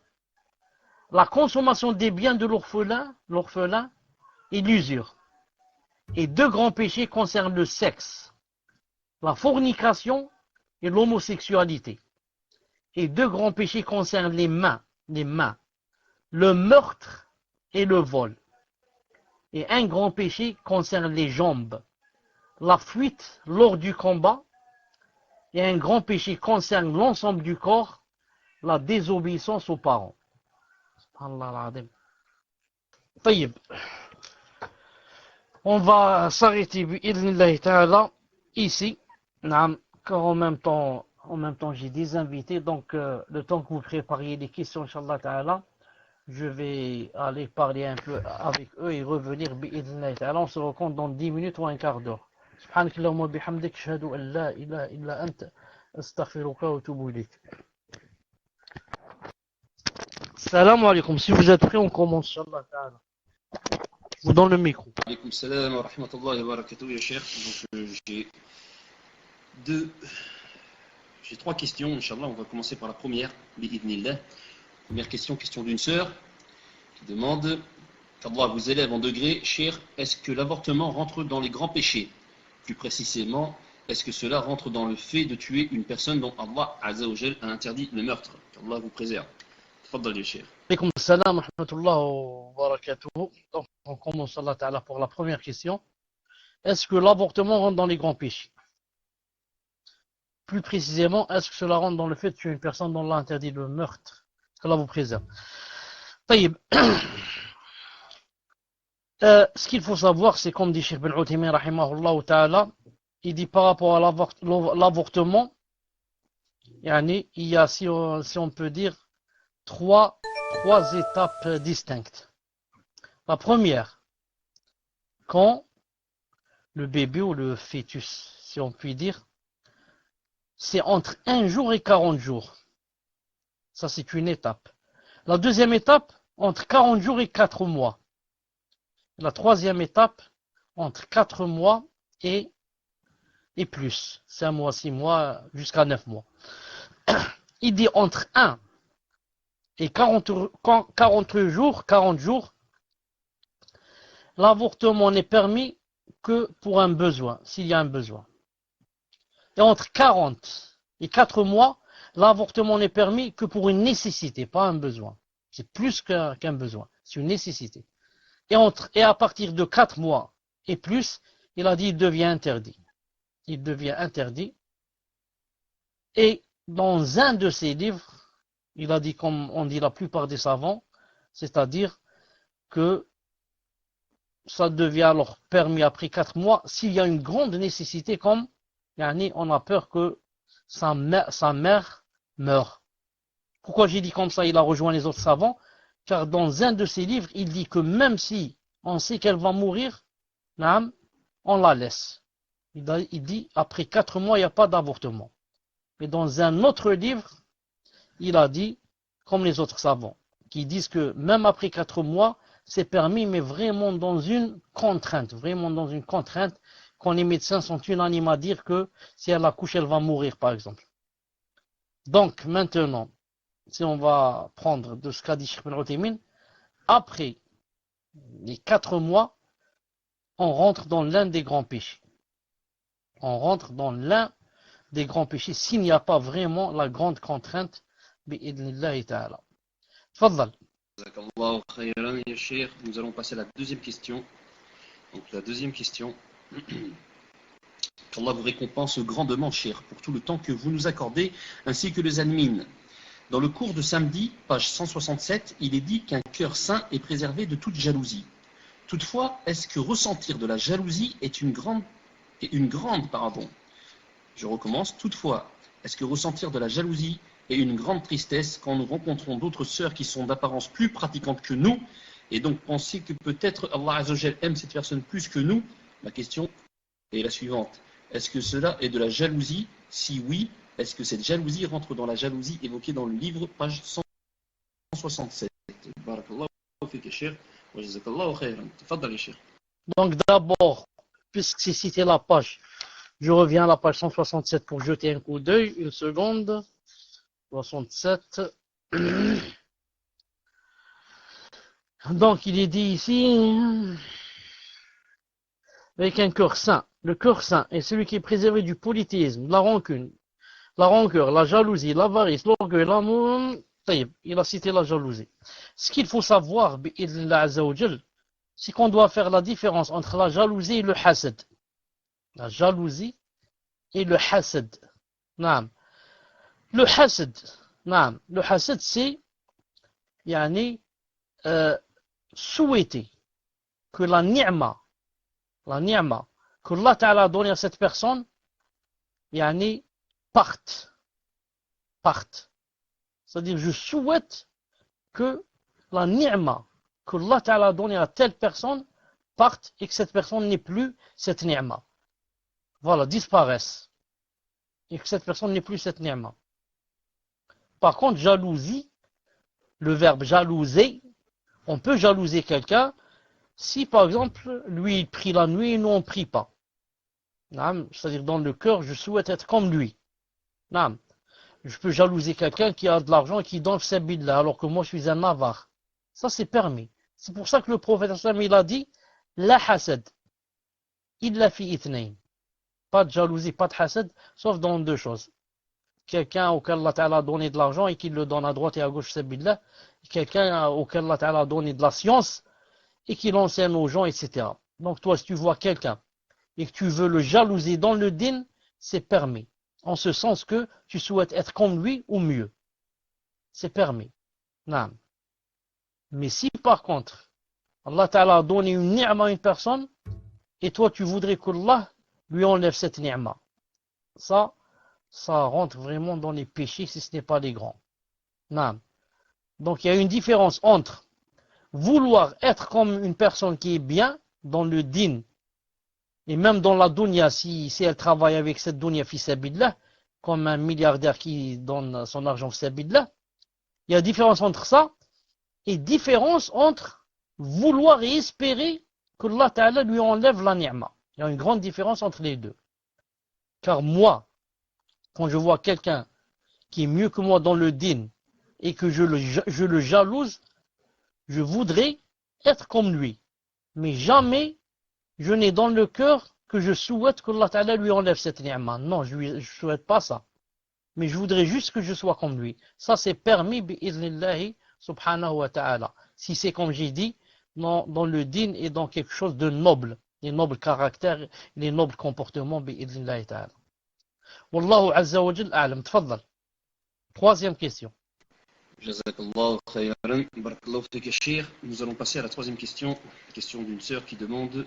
la consommation des biens de l'orphelin et l'usure. Et 2 grands péchés concernent le sexe, la fornication et l'homosexualité. Et 2 grands péchés concernent les mains, le meurtre et le vol. Et un grand péché concerne les jambes, la fuite lors du combat. Et un grand péché concerne l'ensemble du corps, la désobéissance aux parents. Taïb. On va s'arrêter bi'idhnillahi ta'ala ici, car en même temps j'ai des invités, donc le temps que vous prépariez les questions, Inch'Allah ta'ala, je vais aller parler un peu avec eux et revenir bi'idhnillahi ta'ala. On se rencontre dans 10 minutes ou un quart d'heure. سبحانك اللهم وبحمدك أشهد أن لا إله إلا أنت أستغفرك وأتوب إليك. Salam alaikum. Si vous êtes prêts, on commence, Inch'Allah ta'ala. Vous dans le micro. Alaykoum salam wa rahmatullahi wa barakatuh, ya cheikh. Donc j'ai 3 questions, Inch'Allah. On va commencer par la première, bi'idhnillah. Première question d'une sœur qui demande qu'Allah vous élève en degré. Cheikh, est-ce que l'avortement rentre dans les grands péchés? Plus précisément, est-ce que cela rentre dans le fait de tuer une personne dont Allah Azza wa Jal a interdit le meurtre? Qu'Allah vous préserve. Tfaddal ya cheikh. Alaykoum salam wa rahmatullahi wa barakatuh. Donc on commence, Allah ta'ala, pour la première question. Est-ce que l'avortement rentre dans les grands péchés? Plus précisément, est-ce que cela rentre dans le fait de tuer une personne dont Allah a interdit le meurtre? Allah vous préserve. طيب. Ce qu'il faut savoir, c'est comme dit Cheikh Ben Uthaymin rahimahullah ta'ala, il dit par rapport à l'avortement, il y a, si on peut dire, trois étapes distinctes. La première, quand le bébé ou le fœtus, si on peut dire, c'est entre 1 jour et 40 jours. Ça, c'est une étape. La deuxième étape, entre 40 jours et 4 mois. La troisième étape, entre 4 mois et plus. 5 mois, 6 mois, jusqu'à 9 mois. Il dit entre 1 et 40 jours, l'avortement n'est permis que pour un besoin, s'il y a un besoin. Et entre 40 et 4 mois, l'avortement n'est permis que pour une nécessité, pas un besoin. C'est plus qu'un besoin, c'est une nécessité. Et à partir de 4 mois et plus, il a dit il devient interdit. Il devient interdit. Et dans un de ses livres, il a dit, comme on dit la plupart des savants, c'est-à-dire que ça devient alors permis après 4 mois s'il y a une grande nécessité, comme on a peur que sa mère meure. Pourquoi j'ai dit comme ça, il a rejoint les autres savants? Car dans un de ses livres, il dit que même si on sait qu'elle va mourir, on la laisse. Il dit, après 4 mois, il n'y a pas d'avortement. Mais dans un autre livre, il a dit, comme les autres savants, qui disent que même après 4 mois, c'est permis, mais vraiment dans une contrainte. Vraiment dans une contrainte, quand les médecins sont unanimes à dire que si elle accouche, elle va mourir, par exemple. Donc, maintenant, si on va prendre de ce qu'a dit Cheikh Ben Uthaymin, après les 4 mois, on rentre dans l'un des grands péchés. On rentre dans l'un des grands péchés s'il n'y a pas vraiment la grande contrainte. Bi'idnillahi ta'ala. Tfaddal. Jazakallahu khayran, ya Cheikh. Nous allons passer à la deuxième question. Donc la deuxième question. Qu'Allah vous récompense grandement, Cheikh, pour tout le temps que vous nous accordez, ainsi que les admins. Dans le cours de samedi, page 167, il est dit qu'un cœur saint est préservé de toute jalousie. Toutefois, est-ce que ressentir de la jalousie est une grande Je recommence. Toutefois, est-ce que ressentir de la jalousie est une grande tristesse quand nous rencontrons d'autres sœurs qui sont d'apparence plus pratiquantes que nous, et donc penser que peut-être Allah Azzawajal aime cette personne plus que nous? Ma question est la suivante. Est-ce que cela est de la jalousie? Si oui, est-ce que cette jalousie rentre dans la jalousie évoquée dans le livre, page 167? Barakallahu fik, Cheikh, wa jazakallahu khayran. Tafaddal, Cheikh. Donc d'abord, puisque c'est cité la page, je reviens à la page 167 pour jeter un coup d'œil. Une seconde. 67. Donc il est dit ici, avec un cœur saint. Le cœur saint est celui qui est préservé du polythéisme, de la rancune, la rancœur, la jalousie, l'avarice, l'orgueil, l'amour. Il a cité la jalousie. Ce qu'il faut savoir, c'est qu'on doit faire la différence entre la jalousie et le hasad. La jalousie et le hasad. Le hasad, c'est souhaiter que la ni'ma que Allah Ta'ala a donné à cette personne parte. C'est-à-dire, je souhaite que la ni'ma que Allah Ta'ala a donné à telle personne parte et que cette personne n'ait plus cette ni'ma. Voilà, disparaisse. Et que cette personne n'ait plus cette ni'ma. Par contre, jalousie, le verbe jalouser, on peut jalouser quelqu'un si, par exemple, lui il prie la nuit et nous on ne prie pas. C'est-à-dire, dans le cœur, je souhaite être comme lui. Je peux jalouser quelqu'un qui a de l'argent et qui donne sabilillah, alors que moi je suis un avare. Ça, c'est permis. C'est pour ça que le prophète, il a dit la hasad, illa fi ithnayn. Pas de jalousie, pas de hasad, sauf dans 2 choses. Quelqu'un auquel Allah Ta'ala a donné de l'argent et qui le donne à droite et à gauche, sabilillah. Quelqu'un auquel Allah Ta'ala a donné de la science et qui l'enseigne aux gens, etc. Donc toi, si tu vois quelqu'un et que tu veux le jalouser dans le din, c'est permis. En ce sens que tu souhaites être comme lui ou mieux. C'est permis. Non. Mais si par contre, Allah Ta'ala a donné une ni'ma à une personne, et toi tu voudrais qu'Allah lui enlève cette ni'ma, ça rentre vraiment dans les péchés si ce n'est pas les grands. Non. Donc il y a une différence entre vouloir être comme une personne qui est bien dans le din, et même dans la dunya, si elle travaille avec cette dunya fi sabilillah, comme un milliardaire qui donne son argent fi sabilillah, il y a différence entre ça et différence entre vouloir et espérer que Allah Ta'ala lui enlève la ni'ma. Il y a une grande différence entre les deux. Car moi, quand je vois quelqu'un qui est mieux que moi dans le din et que je le jalouse, je voudrais être comme lui. Mais jamais je n'ai dans le cœur que je souhaite que Allah Ta'ala lui enlève cette ni'ma. Non, je ne souhaite pas ça. Mais je voudrais juste que je sois comme lui. Ça c'est permis bi'idhnillahi subhanahu wa ta'ala. Si c'est comme j'ai dit, dans le din et dans quelque chose de noble, les nobles caractères, les nobles comportements bi'idhnillahi ta'ala. Wallahu azza wa jal a'lam. Tfaddal. Troisième question. Jazakallahu khayran. Barakallahu fik Cheikh. Nous allons passer à la troisième question. Question d'une sœur qui demande: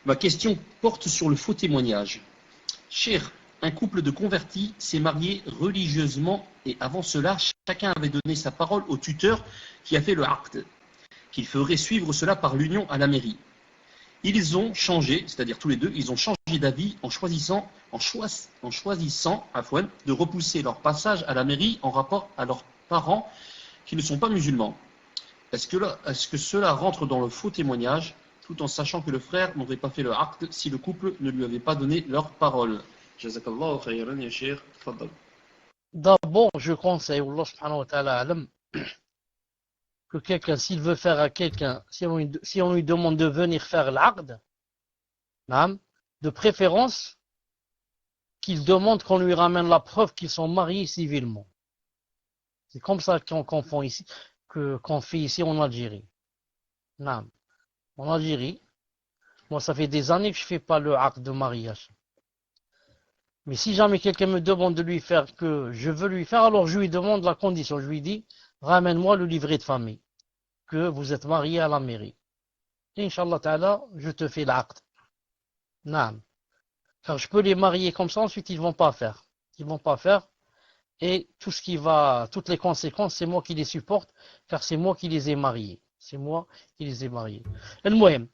ma question porte sur le faux témoignage. Cheikh, un couple de convertis s'est marié religieusement et avant cela, chacun avait donné sa parole au tuteur qui a fait le aqd, qu'il ferait suivre cela par l'union à la mairie. Ils ont changé, c'est-à-dire tous les deux, ils ont changé d'avis en choisissant de repousser leur passage à la mairie en rapport à leurs parents qui ne sont pas musulmans. Est-ce que cela rentre dans le faux témoignage, tout en sachant que le frère n'aurait pas fait le aqd si le couple ne lui avait pas donné leur parole? Jazakallahu khayran ya Cheikh. Tfaddal. D'abord, je conseille, Allah subhanahu wa ta'ala alam, que quelqu'un, s'il veut faire à quelqu'un, si on lui demande de venir faire l'aqd, de préférence, qu'il demande qu'on lui ramène la preuve qu'ils sont mariés civilement. C'est comme ça qu'on fait ici en Algérie. En Algérie, moi ça fait des années que je fais pas le aqd de mariage. Mais si jamais quelqu'un me demande de lui faire que je veux lui faire, alors je lui demande la condition. Je lui dis, ramène-moi le livret de famille, que vous êtes marié à la mairie. Et Inch'Allah Ta'ala, je te fais l'aqd. Naam. Car je peux les marier comme ça, ensuite ils vont pas faire. Ils vont pas faire. Et toutes les conséquences, c'est moi qui les supporte, car c'est moi qui les ai mariés. C'est moi qui les ai mariés. Et le moyen.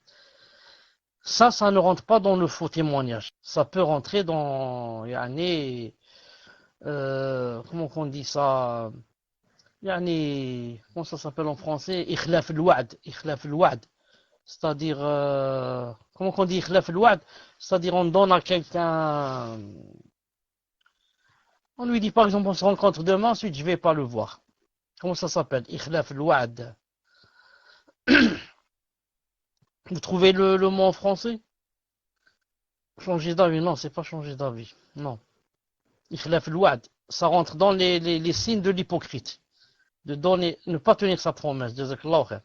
Ça ne rentre pas dans le faux témoignage. Ça peut rentrer dans, comment on dit ça, comment ça s'appelle en français, ikhlaf al-wa'd. C'est-à-dire, comment on dit ikhlaf al-wa'd? C'est-à-dire, on donne à quelqu'un, on lui dit par exemple, on se rencontre demain, ensuite je vais pas le voir. Comment ça s'appelle? Ikhlaf al-wa'd. Vous trouvez le mot en français? Changer d'avis? Non, c'est pas changer d'avis. Non. Ikhlaf al-wa'd. Ça rentre dans les signes de l'hypocrite. Ne pas tenir sa promesse. Jazakallahu khair.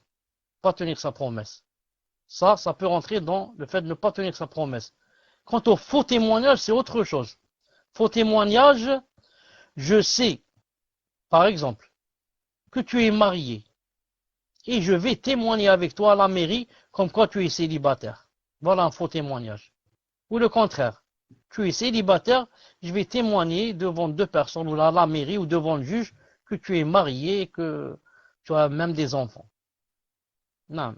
Pas tenir sa promesse. Ça peut rentrer dans le fait de ne pas tenir sa promesse. Quant au faux témoignage, c'est autre chose. Faux témoignage, je sais, par exemple, que tu es marié. Et je vais témoigner avec toi à la mairie comme quoi tu es célibataire. Voilà un faux témoignage. Ou le contraire. Tu es célibataire, je vais témoigner devant deux personnes, ou à la mairie, ou devant le juge, que tu es marié et que tu as même des enfants. Non.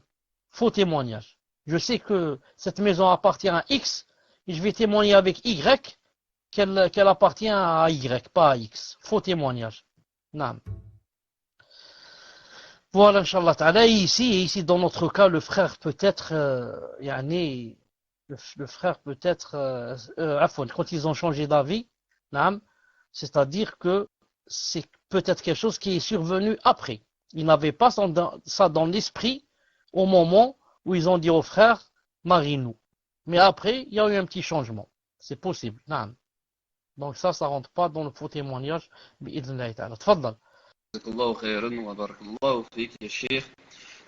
Faux témoignage. Je sais que cette maison appartient à X, et je vais témoigner avec Y qu'elle appartient à Y, pas à X. Faux témoignage. Non. Voilà, Inch'Allah Ta'ala, ici, dans notre cas, le frère peut-être, le frère peut-être, quand ils ont changé d'avis, c'est-à-dire que c'est peut-être quelque chose qui est survenu après. Ils n'avaient pas ça dans l'esprit au moment où ils ont dit au frère, marie-nous. Mais après, il y a eu un petit changement. C'est possible. Donc ça rentre pas dans le faux témoignage. Bi'idhnillahi ta'ala. Tfaddal.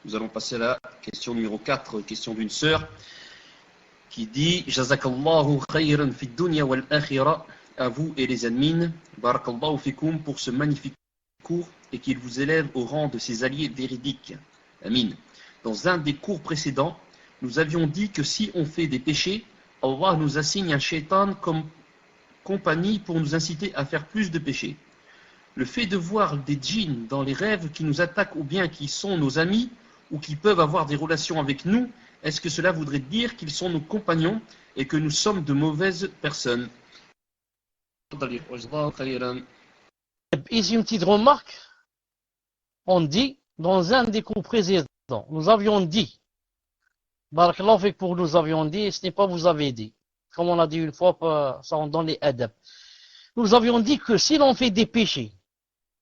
Nous allons passer à la question numéro 4, question d'une sœur qui dit: Jazakallahu khayran fi dunya wal akhirah, à vous et les admins, barakallahu fikum pour ce magnifique cours et qu'il vous élève au rang de ses alliés véridiques. Amin. Dans un des cours précédents, nous avions dit que si on fait des péchés, Allah nous assigne un shaitan comme compagnie pour nous inciter à faire plus de péchés. Le fait de voir des djinns dans les rêves qui nous attaquent ou bien qui sont nos amis ou qui peuvent avoir des relations avec nous, est-ce que cela voudrait dire qu'ils sont nos compagnons et que nous sommes de mauvaises personnes? Ici une petite remarque. On dit, dans un des cours précédents, nous avions dit, Barakallahu fik pour nous avions dit, ce n'est pas vous avez dit. Comme on a dit une fois, ça on donne les adab. Nous avions dit que si l'on fait des péchés,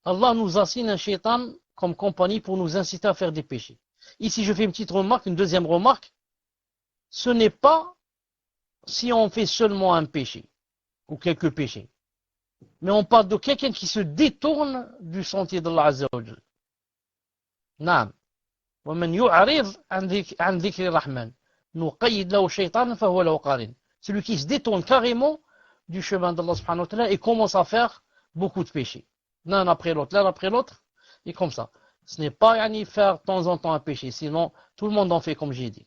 Allah nous assigne un shaitan comme compagnie pour nous inciter à faire des péchés. Ici, je fais une petite remarque, une deuxième remarque. Ce n'est pas si on fait seulement un péché, ou quelques péchés. Mais on parle de quelqu'un qui se détourne du sentier d'Allah Azza wa Jal. Naam. ومن يعرض عن ذكر الرحمن نقيد له شيطانا فهو له قرين. Celui qui se détourne carrément du chemin d'Allah subhanahu wa ta'ala et commence à faire beaucoup de péchés. L'un après l'autre, et comme ça. Ce n'est pas faire de temps en temps un péché, sinon tout le monde en fait comme j'ai dit.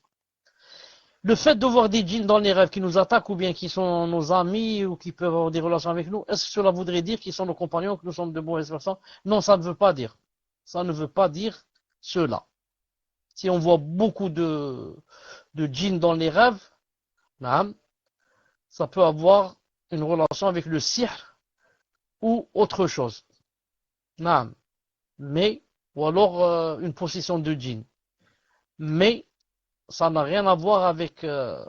Le fait de voir des djinns dans les rêves qui nous attaquent ou bien qui sont nos amis ou qui peuvent avoir des relations avec nous, est-ce que cela voudrait dire qu'ils sont nos compagnons, que nous sommes de mauvaises personnes? Non, ça ne veut pas dire. Ça ne veut pas dire cela. Si on voit beaucoup de djinns dans les rêves, ça peut avoir une relation avec le sihr ou autre chose. Mais, ou alors une possession de djinn. Mais, ça n'a rien à voir avec le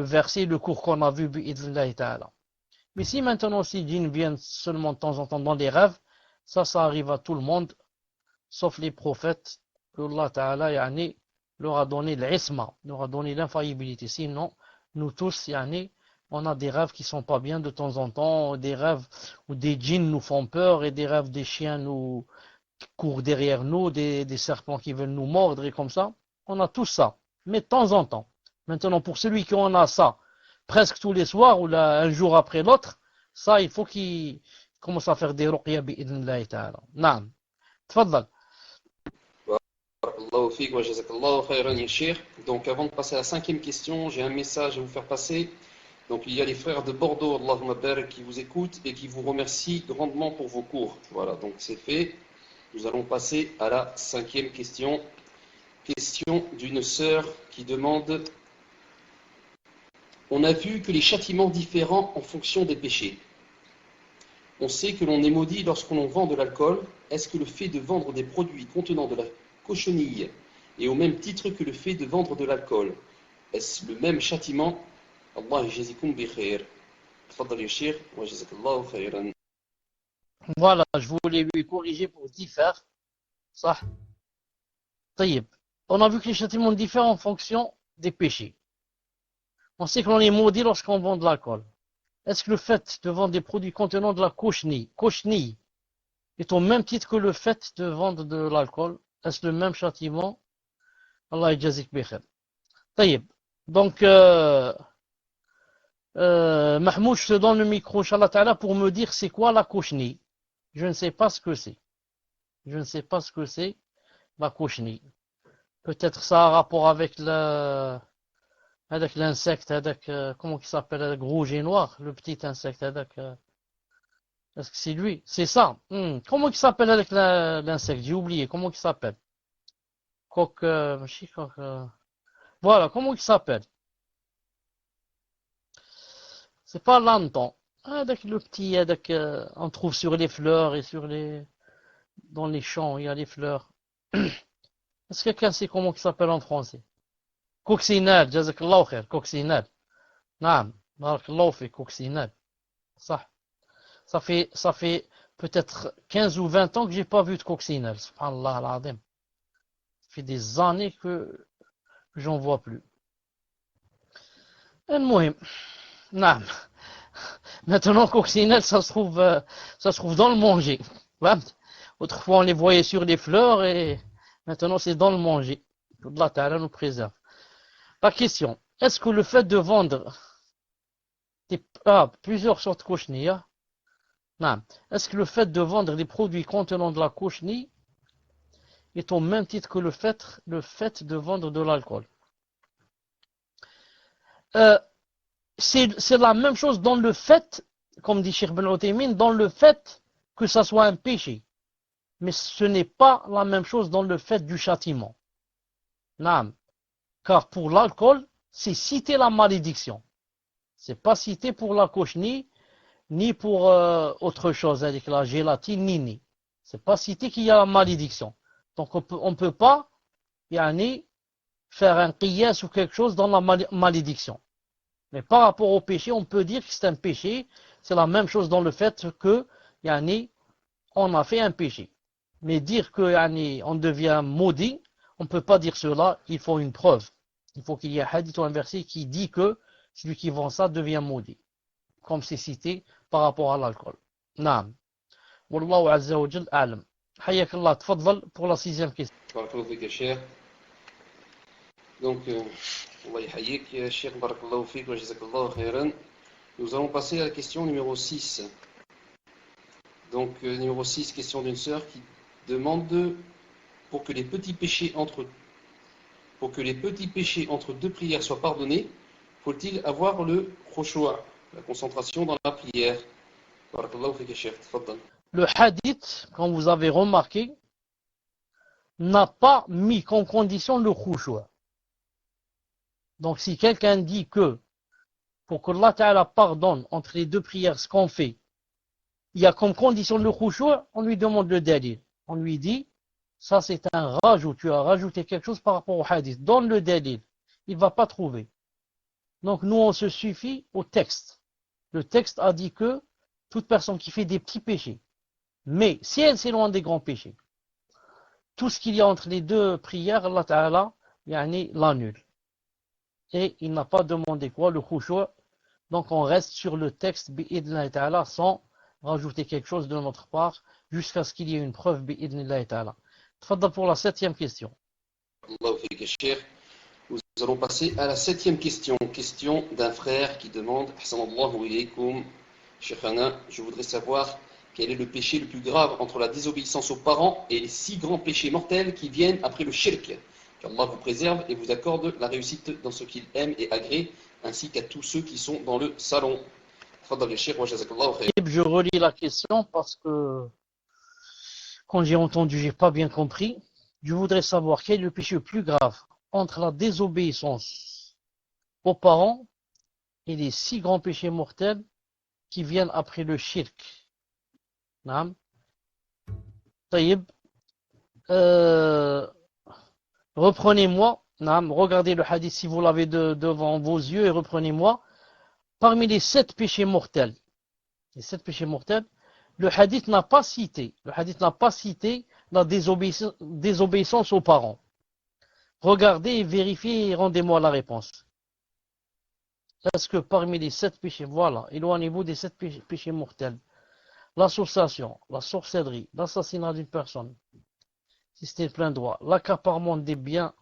verset, le cours qu'on a vu, bi'idhnillahi ta'ala. Mais si maintenant ces djinns viennent seulement de temps en temps dans les rêves, ça arrive à tout le monde, sauf les prophètes, que Allah ta'ala leur a donné l'isma, leur a donné l'infaillibilité. Sinon, nous tous, on a des rêves qui sont pas bien de temps en temps, des rêves où des djinns nous font peur et des rêves des chiens nous courent derrière nous, des serpents qui veulent nous mordre et comme ça. On a tout ça, mais de temps en temps. Maintenant, pour celui qui en a ça, presque tous les soirs ou un jour après l'autre, ça, il faut qu'il commence à faire des ruqya bi'idhnillahi ta'ala. Naam. Tfaddal. Donc avant de passer à la cinquième question, j'ai un message à vous faire passer. Donc il y a les frères de Bordeaux, Allahumma barak, qui vous écoutent et qui vous remercient grandement pour vos cours. Voilà, donc c'est fait. Nous allons passer à la cinquième question. Question d'une sœur qui demande: on a vu que les châtiments différents en fonction des péchés. On sait que l'on est maudit lorsqu'on vend de l'alcool. Est-ce que le fait de vendre des produits contenant de la cochonille est au même titre que le fait de vendre de l'alcool? Est-ce le même châtiment? Allah yajazikum bi khair. Tfaddal ya Cheikh wa jazakallahu khairan. Voilà, je voulais lui corriger pour diffère. Ça. Taïb. On a vu que les châtiments diffèrent en fonction des péchés. On sait que l'on est maudit lorsqu'on vend de l'alcool. Est-ce que le fait de vendre des produits contenant de la cochenille est au même titre que le fait de vendre de l'alcool? Est-ce le même châtiment? Allah yajazik bi khair. Taïb. Donc, Mahmoud, je te donne le micro, Inch'Allah Ta'ala, pour me dire c'est quoi la cochenille. Je ne sais pas ce que c'est. Je ne sais pas ce que c'est, la cochenille. Peut-être ça a rapport avec l'insecte, comment il s'appelle, avec rouge et noir, le petit insecte, est-ce que c'est lui? C'est ça. Comment il s'appelle avec l'insecte? J'ai oublié, comment il s'appelle? Voilà, comment il s'appelle? C'est pas l'hanneton. Avec le petit, on trouve sur les fleurs et dans les champs, il y a les fleurs. Est-ce que quelqu'un sait comment il s'appelle en français? Coccinelle, jazakallahu khair, coccinelle. Naam, barakallahu fi coccinelle. Ça fait peut-être 15 ou 20 ans que j'ai pas vu de coccinelle. Subhanallah al-azim. Ça fait des années que j'en vois plus. المهم. Naam. Maintenant, coccinelle, ça se trouve dans le manger. Autrefois, on les voyait sur les fleurs et maintenant, c'est dans le manger. Allah Ta'ala nous préserve. La question, est-ce que le fait de vendre plusieurs sortes de cochenilles, Non. Est-ce que le fait de vendre des produits contenant de la cochenille est au même titre que le fait de vendre de l'alcool? C'est la même chose dans le fait, comme dit Cheikh Ben Othaymin, dans le fait que ça soit un péché. Mais ce n'est pas la même chose dans le fait du châtiment. Non. Car pour l'alcool, c'est citer la malédiction. C'est pas cité pour la cochenille, ni pour autre chose, avec la gélatine, ni. C'est pas cité qu'il y a la malédiction. Donc on peut pas, yani, faire un qiyas ou quelque chose dans la malédiction. Mais par rapport au péché, on peut dire que c'est un péché. C'est la même chose dans le fait que, yani, on a fait un péché. Mais dire que, yani, on devient maudit, on ne peut pas dire cela. Il faut une preuve. Il faut qu'il y ait un hadith ou un verset qui dit que celui qui vend ça devient maudit. Comme c'est cité par rapport à l'alcool. Naam. Wallahu azza wa jal a'lam. Hayyak Allah, tfadval pour la 6e question. Barakallahu fik, cher. Donc, Allah yahayik, cher, barakallahu fik, wa jazakallahu khairan. Nous allons passer à la question numéro 6. Donc, numéro 6, question d'une sœur qui demande pour que les petits péchés entre deux prières soient pardonnés, faut-il avoir le khushu', la concentration dans la prière? Barakallahu fik, cher. Tfaddal. Le hadith, comme vous avez remarqué, n'a pas mis comme condition le khushu'. Donc si quelqu'un dit que pour que Allah Ta'ala pardonne entre les deux prières ce qu'on fait, il y a comme condition le khushu', on lui demande le dalil. On lui dit, ça c'est un rajout, tu as rajouté quelque chose par rapport au hadith. Donne le dalil. Il ne va pas trouver. Donc nous on se suffit au texte. Le texte a dit que toute personne qui fait des petits péchés, mais si elle s'éloigne des grands péchés, tout ce qu'il y a entre les deux prières, Allah Ta'ala l'annule. Et il n'a pas demandé quoi, le khushu'. Donc on reste sur le texte bi'idnillahi ta'ala sans rajouter quelque chose de notre part jusqu'à ce qu'il y ait une preuve bi'idnillahi ta'ala. Tfaddal pour la 7e question. Allah fik, cher. Nous allons passer à la 7e question. Question d'un frère qui demande, Ahsanallahu ilaykum, Cheikhana, je voudrais savoir quel est le péché le plus grave entre la désobéissance aux parents et les 6 grands péchés mortels qui viennent après le shirk. Qu'Allah vous préserve et vous accorde la réussite dans ce qu'il aime et agrée, ainsi qu'à tous ceux qui sont dans le salon. Je relis la question parce que quand j'ai entendu, j'ai pas bien compris. Je voudrais savoir quel est le péché le plus grave entre la désobéissance aux parents et les 6 grands péchés mortels qui viennent après le shirk. Naam. Taïb. Reprenez-moi, regardez le hadith si vous l'avez devant vos yeux et reprenez-moi. Parmi les 7 péchés mortels, le hadith n'a pas cité la désobéissance aux parents. Regardez et vérifiez et rendez-moi la réponse. Est-ce que parmi les 7 péchés, voilà, éloignez-vous des 7 péchés mortels, l'association, la sorcellerie, l'assassinat d'une personne, si c'était plein droit, l'accaparement des biens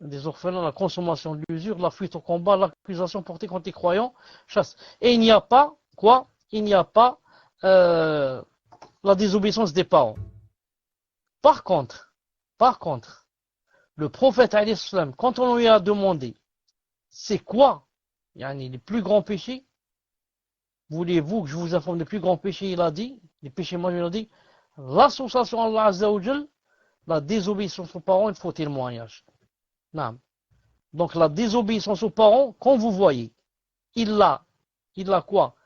des orphelins, la consommation de l'usure, la fuite au combat, l'accusation portée contre les croyants, chasse. Et il n'y a pas, la désobéissance des parents. Par contre, le prophète, quand on lui a demandé, c'est quoi, les plus grands péchés, voulez-vous que je vous informe des plus grands péchés, il a dit, les péchés majeurs, il a dit, l'association à Allah Azza wa Jal, la désobéissance aux parents, il faut témoignage. Non. Donc la désobéissance aux parents, quand vous voyez, il l'a quoi?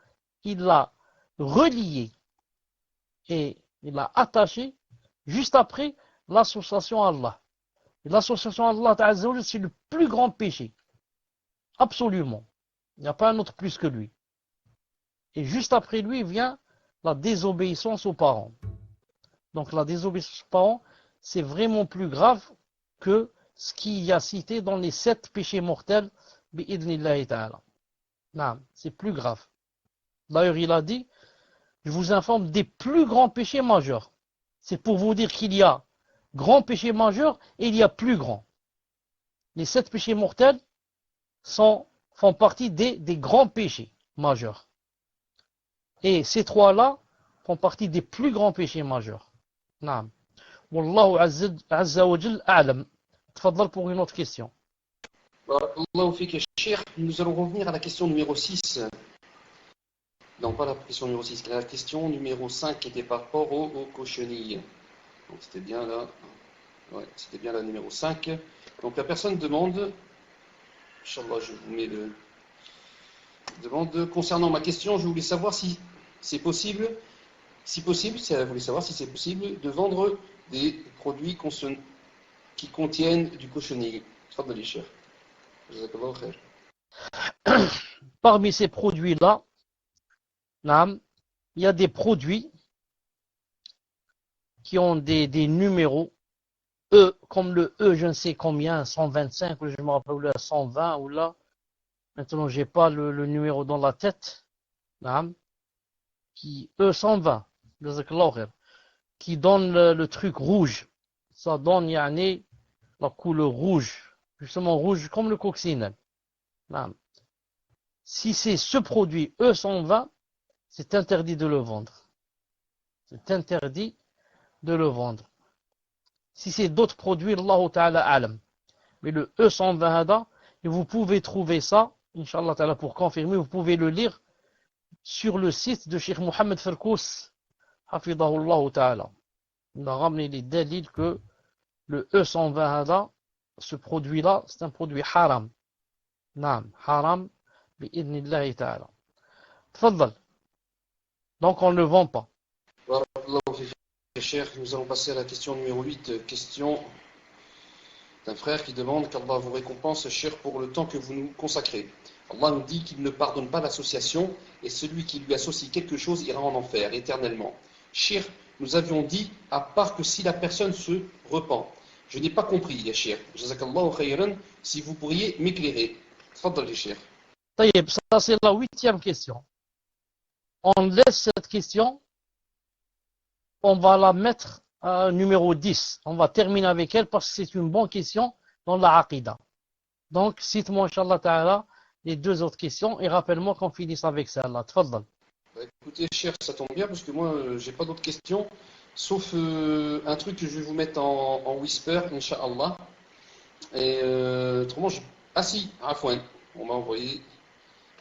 Il l'a relié et il l'a attaché juste après l'association à Allah. Et l'association à Allah Azza wa Jal, c'est le plus grand péché. Absolument. Il n'y a pas un autre plus que lui. Et juste après lui vient la désobéissance aux parents. Donc la désobéissance aux parents, c'est vraiment plus grave que ce qu'il y a cité dans les 7 péchés mortels, bi'idnillahi ta'ala. Non, c'est plus grave. D'ailleurs, il a dit, je vous informe des plus grands péchés majeurs. C'est pour vous dire qu'il y a grands péchés majeurs et il y a plus grands. Les 7 péchés mortels font partie des grands péchés majeurs. Et ces trois-là font partie des plus grands péchés majeurs. Naam. Wallahu azza wa jal a'lam. Tfaddal pour une autre question. Barakallahu fik, Cheikh. Nous allons revenir à la question numéro 6. Non, pas la question numéro 6, la question numéro 5 qui était par rapport aux cochenilles. Donc c'était bien là. Ouais, c'était bien la numéro 5. Donc la personne demande, Inch'Allah, je vous mets le. Demande concernant ma question, je voulais savoir si c'est possible, elle voulait savoir si c'est possible de vendre des produits qui contiennent du cochenille. Tfaddali, Cheikh. Jazakallahu khair. Parmi ces produits-là, naam, il y a des produits qui ont des numéros E, comme le E, je ne sais combien, 125, ou je me rappelle, ou là, 120, ou là. Maintenant, j'ai pas le numéro dans la tête. Naam. Qui, E120, qui donne le truc rouge. Ça donne, yani, la couleur rouge. Justement rouge, comme le coccinelle. Naam. Si c'est ce produit E120, c'est interdit de le vendre. C'est interdit de le vendre. Si c'est d'autres produits, Allah Ta'ala alam. Mais le E120, et vous pouvez trouver ça, Inch'Allah Ta'ala, pour confirmer, vous pouvez le lire sur le site de Cheikh Mohamed Farkous, Hafidahullah Ta'ala. On a ramené les dalils que le E120, ce produit-là, c'est un produit haram. Naam, haram, bi'idnillahi ta'ala. Tfaddal. Donc on ne le vend pas. Nous allons passer à la question numéro 8. Question d'un frère qui demande qu'Allah vous récompense, cher, pour le temps que vous nous consacrez. Allah nous dit qu'il ne pardonne pas l'association et celui qui lui associe quelque chose ira en enfer éternellement. Cher, nous avions dit, à part que si la personne se repent. Je n'ai pas compris, ya cher. Jazakallahu khayran, si vous pourriez m'éclairer. Tfaddal, ya cher. Ça c'est la 8e question. On laisse cette question, on va la mettre à numéro 10. On va terminer avec elle parce que c'est une bonne question dans la Aqidah. Donc, cite-moi, Inch'Allah Ta'ala, les deux autres questions et rappelle-moi qu'on finisse avec celle-là. Tfaddal. Écoutez, cher, ça tombe bien parce que moi, j'ai pas d'autres questions, sauf un truc que je vais vous mettre en whisper, Inch'Allah. Et autrement, ah si, Afouane, on m'a envoyé.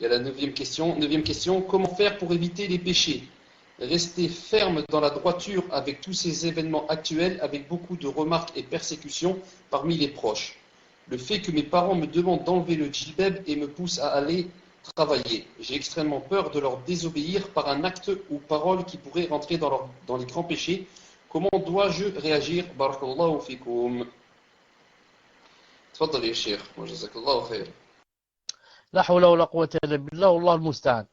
Il y a la 9e question. 9e question, comment faire pour éviter les péchés? Rester ferme dans la droiture avec tous ces événements actuels, avec beaucoup de remarques et persécutions parmi les proches. Le fait que mes parents me demandent d'enlever le djilbab et me poussent à aller travailler. J'ai extrêmement peur de leur désobéir par un acte ou parole qui pourrait rentrer dans les grands péchés. Comment dois-je réagir? Barakallahu fikoum. Tfaddal ya cheikh. Wa jazakallahu khair. La hawla wa la quwwata illa billah, wallah al-musta'an.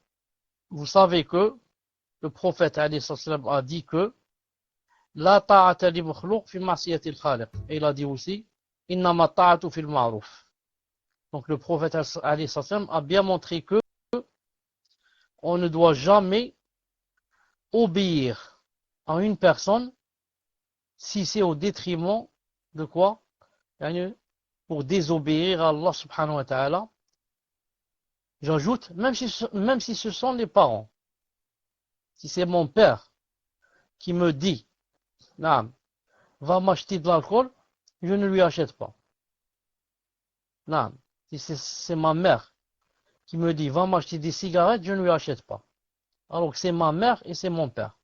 Vous savez que le prophète alayhi salam a dit que la ta'ata li makhlouq fi ma'siyati al-khaliq. Et il a dit aussi innama ta'atu fil ma'ruf. Donc le prophète alayhi salam a bien montré que on ne doit jamais obéir à une personne si c'est au détriment de quoi? Pour désobéir à Allah subhanahu wa ta'ala. J'ajoute, même si ce sont les parents. Si c'est mon père qui me dit, Naam, va m'acheter de l'alcool, je ne lui achète pas. Naam, si c'est ma mère qui me dit, va m'acheter des cigarettes, je ne lui achète pas. Alors que c'est ma mère et c'est mon père.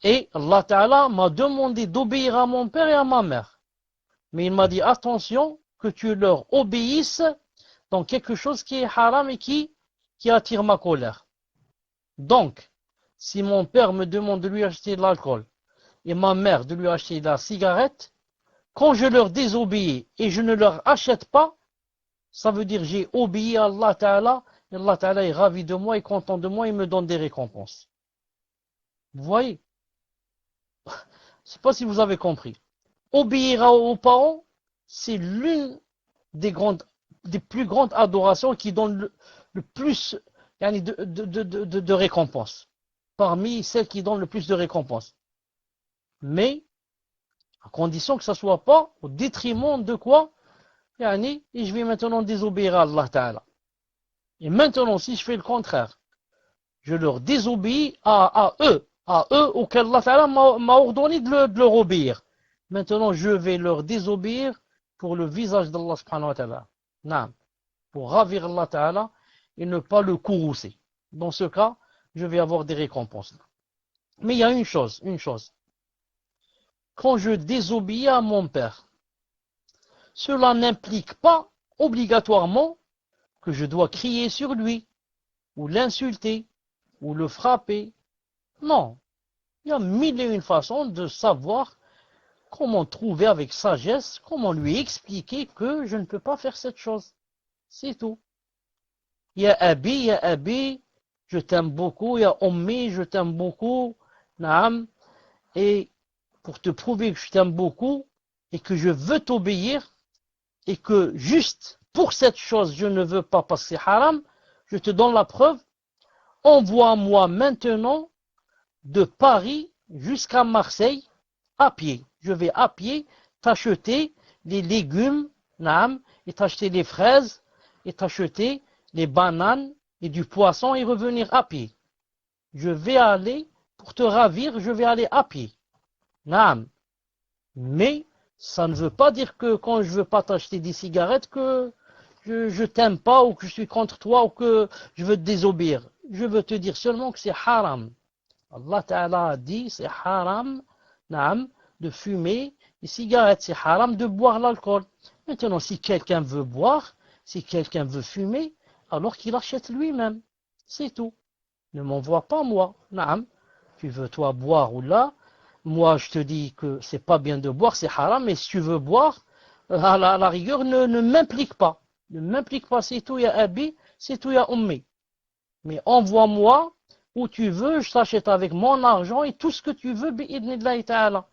Et Allah Ta'ala m'a demandé d'obéir à mon père et à ma mère. Mais il m'a dit, attention, que tu leur obéisses dans quelque chose qui est haram et qui attire ma colère. Donc, si mon père me demande de lui acheter de l'alcool et ma mère de lui acheter de la cigarette, quand je leur désobéis et je ne leur achète pas, ça veut dire j'ai obéi à Allah Ta'ala et Allah Ta'ala est ravi de moi et content de moi et me donne des récompenses. Vous voyez? Je ne sais pas si vous avez compris. Obéir aux parents, c'est l'une des plus grandes adorations qui donne le plus de récompenses. Parmi celles qui donnent le plus de récompenses. Mais, à condition que ça ne soit pas au détriment de quoi? Et je vais maintenant désobéir à Allah Ta'ala. Et maintenant, si je fais le contraire, je leur désobéis à eux auxquels Allah Ta'ala m'a ordonné de leur obéir. Maintenant, je vais leur désobéir pour le visage d'Allah subhanahu wa ta'ala. Non, pour ravir Allah Ta'ala et ne pas le courroucer. Dans ce cas, je vais avoir des récompenses. Mais il y a une chose. Quand je désobéis à mon père, cela n'implique pas obligatoirement que je dois crier sur lui, ou l'insulter, ou le frapper. Non, il y a mille et une façons de savoir comment trouver avec sagesse, comment lui expliquer que je ne peux pas faire cette chose. C'est tout. Il y a Abi, je t'aime beaucoup, il y a Ummi, je t'aime beaucoup, Naam, et pour te prouver que je t'aime beaucoup, et que je veux t'obéir, et que juste pour cette chose je ne veux pas passer haram, je te donne la preuve, envoie-moi maintenant de Paris jusqu'à Marseille à pied. Je vais à pied t'acheter les légumes, naam, et t'acheter les fraises, et t'acheter les bananes et du poisson et revenir à pied. Je vais aller, pour te ravir, je vais aller à pied. Naam. Mais ça ne veut pas dire que quand je ne veux pas t'acheter des cigarettes, que je t'aime pas ou que je suis contre toi ou que je veux te désobéir. Je veux te dire seulement que c'est haram. Allah Ta'ala a dit c'est haram, naam, de fumer des cigarettes, c'est haram de boire l'alcool. Maintenant, si quelqu'un veut boire, si quelqu'un veut fumer, alors qu'il achète lui-même. C'est tout. Ne m'envoie pas moi. Naam, tu veux toi boire ou là, moi je te dis que c'est pas bien de boire, c'est haram, mais si tu veux boire, à la rigueur, ne m'implique pas. Ne m'implique pas, c'est tout, il y a Abi, c'est tout, il y a Ummi. Mais envoie-moi où tu veux, je t'achète avec mon argent et tout ce que tu veux, bi'idnillahi ta'ala.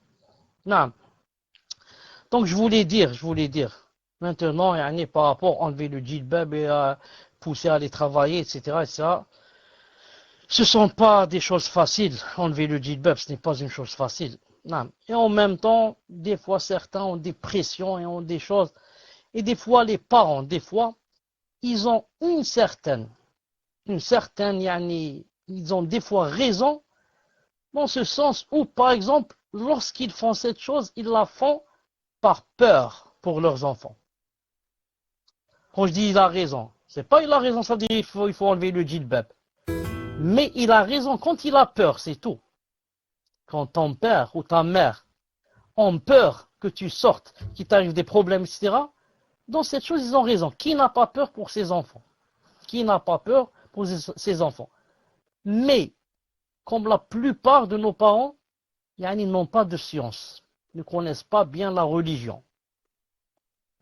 Non. Donc je voulais dire, maintenant, par rapport à enlever le djilbab et pousser à aller travailler, etc., ce ne sont pas des choses faciles. Enlever le djilbab, ce n'est pas une chose facile. Non. Et en même temps, des fois, certains ont des pressions et ont des choses. Et des fois, les parents, ils ont une certaine, ils ont des fois raison, dans ce sens où, par exemple, lorsqu'ils font cette chose, ils la font par peur pour leurs enfants. Quand je dis il a raison, c'est pas il a raison, ça veut dire il faut enlever le djilbab. Mais il a raison quand il a peur, c'est tout. Quand ton père ou ta mère ont peur que tu sortes, qu'il t'arrive des problèmes, etc., dans cette chose, ils ont raison. Qui n'a pas peur pour ses enfants? Qui n'a pas peur pour ses enfants? Mais, comme la plupart de nos parents, ils n'ont pas de science, ne connaissent pas bien la religion.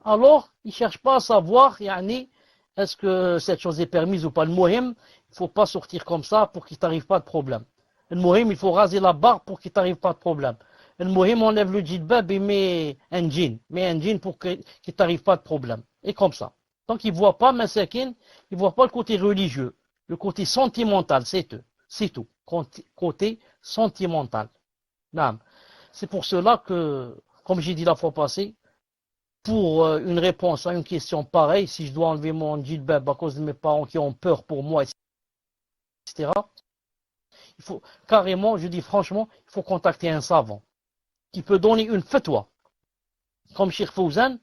Alors, ils ne cherchent pas à savoir, est-ce que cette chose est permise ou pas. Le muhim, il ne faut pas sortir comme ça pour qu'il ne t'arrive pas de problème. Le muhim, il faut raser la barbe pour qu'il ne t'arrive pas de problème. Le muhim, enlève le djilbab et met un jean pour qu'il ne t'arrive pas de problème. Et comme ça. Donc, ils ne voient pas, masakin, ils ne voient pas le côté religieux, le côté sentimental, c'est tout. Côté sentimental. C'est pour cela que, comme j'ai dit la fois passée, pour une réponse à une question pareille, si je dois enlever mon djilbab à cause de mes parents qui ont peur pour moi, etc., il faut carrément, je dis franchement, il faut contacter un savant qui peut donner une fatwa. Comme Cheikh Fawzan,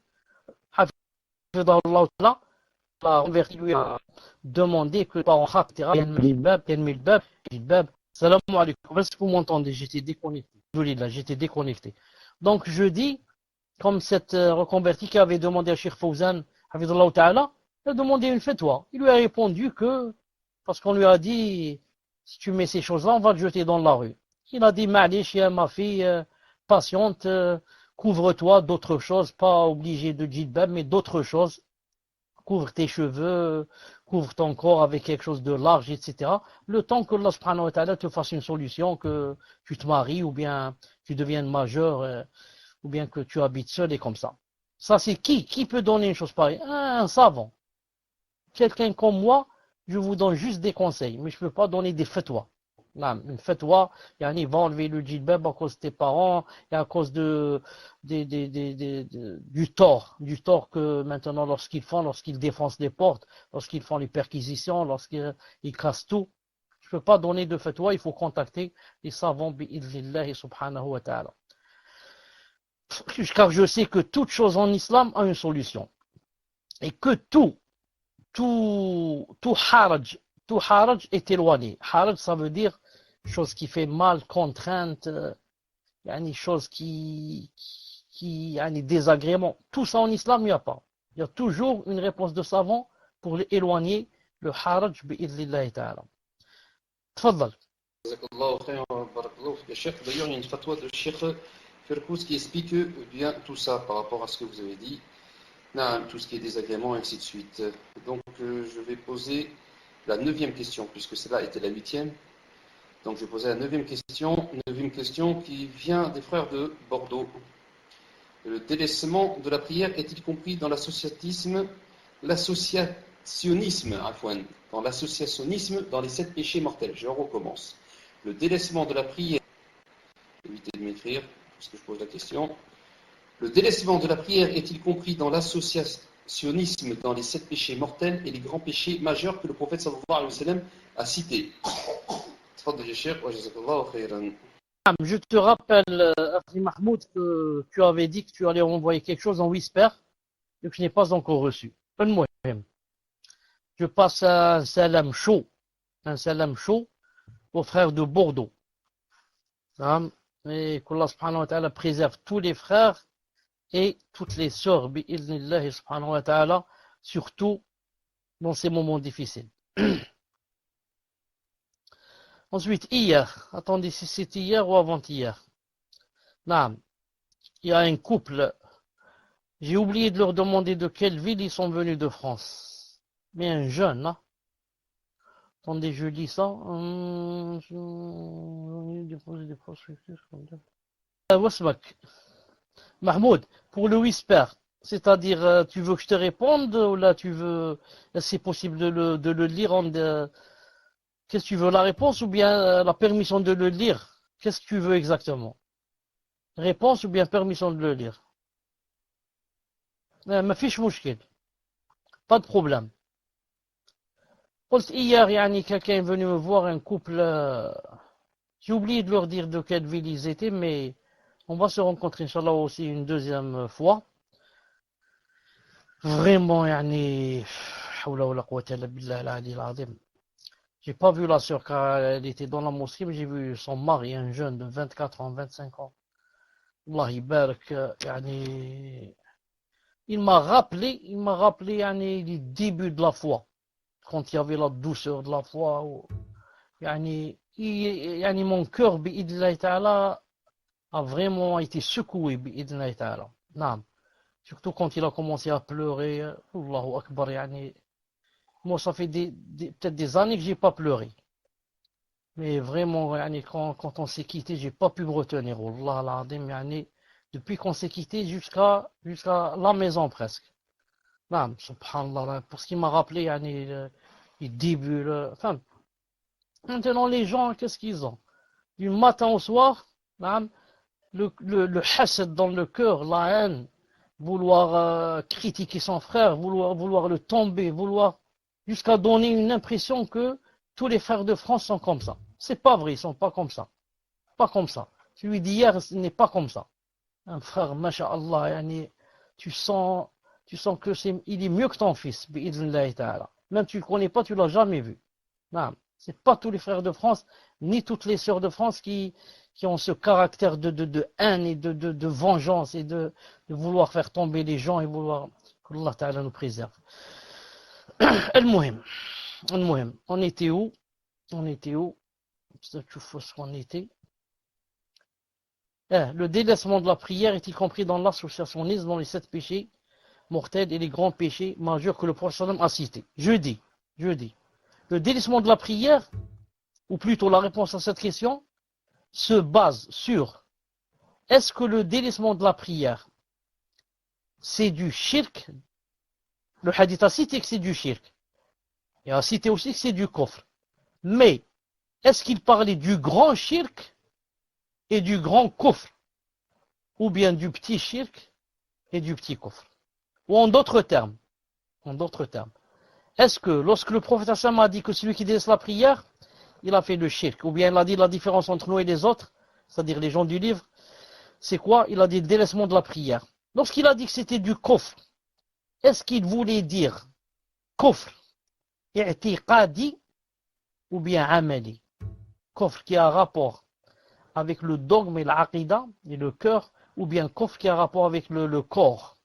la converti lui a demandé que les parents djilbab. Salam alaikum. Est-ce que vous m'entendez? J'étais déconnecté. Donc je dis, comme cette reconvertie qui avait demandé à Cheikh Fawzan, il a demandé une fatwa. Il lui a répondu que, parce qu'on lui a dit, si tu mets ces choses-là, on va te jeter dans la rue. Il a dit, Ma'lish, ma fille, patiente, couvre-toi d'autres choses, pas obligé de djilbab, mais d'autres choses. Couvre tes cheveux, couvre ton corps avec quelque chose de large, etc. Le temps que Allah subhanahu wa ta'ala te fasse une solution, que tu te maries ou bien tu deviennes majeur, ou bien que tu habites seul et comme ça. Ça, c'est qui peut donner une chose pareille? Un savant. Quelqu'un comme moi, je vous donne juste des conseils, mais je ne peux pas donner des fatwas. Une fatwa, il va enlever le djilbab à cause de tes parents et à cause du tort que maintenant lorsqu'ils défoncent les portes, lorsqu'ils font les perquisitions, lorsqu'ils cassent tout, je peux pas donner de fatwa, il faut contacter les savants bi'idhnillahi subhanahu wa ta'ala. Car je sais que toute chose en islam a une solution. Et que tout haraj est éloigné. Haraj, ça veut dire chose qui fait mal, contrainte, chose qui désagrément. Tout ça en islam, il n'y a pas. Il y a toujours une réponse de savant pour éloigner le haraj bi'idhnillahi ta'ala. Tfaddal. D'ailleurs, il y a une fatwa de Cheikh Ferkouz qui explique bien tout ça par rapport à ce que vous avez dit. Tout ce qui est désagrément, et ainsi de suite. Donc, je vais poser la 9e question, puisque celle-là était la 8e. Donc, je vais poser la 9e question qui vient des frères de Bordeaux. Le délaissement de la prière est-il compris dans l'associationnisme, dans les 7 péchés mortels? Je recommence. Le délaissement de la prière, évitez de m'écrire, parce que je pose la question. Le délaissement de la prière est-il compris dans l'associationnisme dans les 7 péchés mortels et les grands péchés majeurs que le prophète sallallahu alayhi wa sallam a cités? Je te rappelle, Akhi Mahmoud, que tu avais dit que tu allais envoyer quelque chose en whisper et que je n'ai pas encore reçu. Je passe un salam chaud aux frères de Bordeaux. Et qu'Allah subhanahu wa ta'ala préserve tous les frères et toutes les sœurs, bi'idhnillahi subhanahu wa ta'ala, surtout dans ces moments difficiles. Ensuite, hier, attendez si c'est hier ou avant-hier. Il y a un couple, j'ai oublié de leur demander de quelle ville ils sont venus de France. Mais un jeune, là. Attendez, je lis ça. Wasbak. Mahmoud, pour le whisper, c'est-à-dire, tu veux que je te réponde ou là tu veux, c'est possible de le lire qu'est-ce que tu veux, la réponse ou bien la permission de le lire? Qu'est-ce que tu veux exactement? Réponse ou bien permission de le lire? Ma fiche mouchkil. Pas de problème. Hier, quelqu'un est venu me voir, un couple, j'ai oublié de leur dire de quelle ville ils étaient, mais on va se rencontrer, Inch'Allah, aussi une deuxième fois. Vraiment, j'ai pas vu la sœur car elle était dans la mosquée, mais j'ai vu son mari, un jeune de 24 ans, 25 ans. Allah barak, il m'a rappelé, les débuts de la foi. Quand il y avait la douceur de la foi. Mon cœur, bi'idhnillahi ta'ala, a vraiment été secoué, bi'idhnillahi ta'ala. Surtout quand il a commencé à pleurer. Allahu Akbar, moi ça fait peut-être des années que j'ai pas pleuré. Mais vraiment, quand on s'est quitté, j'ai pas pu me retenir. Wallah al-Azim, depuis qu'on s'est quitté jusqu'à la maison presque. Subhanallah, pour ce qui m'a rappelé, les débuts. Maintenant les gens, qu'est-ce qu'ils ont? Du matin au soir, le hasad dans le cœur, la haine, vouloir critiquer son frère, vouloir le tomber, jusqu'à donner une impression que tous les frères de France sont comme ça. C'est pas vrai, ils sont pas comme ça. Pas comme ça. Celui d'hier n'est pas comme ça. Un frère, masha'Allah, tu sens que il est mieux que ton fils, bi'idhnillahi ta'ala. Même tu le connais pas, tu l'as jamais vu. C'est pas tous les frères de France, ni toutes les sœurs de France qui ont ce caractère de haine et de vengeance et de vouloir faire tomber les gens et vouloir que Allah ta'ala nous préserve. Al-Muhim. On était où? Peut-être que faut ce qu'on était. Le délaissement de la prière est-il compris dans l'associationnisme, dans les 7 péchés mortels et les grands péchés majeurs que le prophète a cités? Je dis. Le délaissement de la prière, ou plutôt la réponse à cette question, se base sur est-ce que le délaissement de la prière, c'est du shirk? Le hadith a cité que c'est du shirk. Il a cité aussi que c'est du kufr. Mais, est-ce qu'il parlait du grand shirk et du grand kufr? Ou bien du petit shirk et du petit kufr? Ou en d'autres termes, est-ce que lorsque le prophète a dit que celui qui délaisse la prière, il a fait le shirk. Ou bien il a dit la différence entre nous et les autres, c'est-à-dire les gens du livre, c'est quoi? Il a dit le délaissement de la prière. Lorsqu'il a dit que c'était du kufr, est-ce qu'il voulait dire kufr i'tiqadi ou bien amali? Kufr qui a rapport avec le dogme et l'aqida et le cœur, ou bien kufr qui a rapport avec le corps.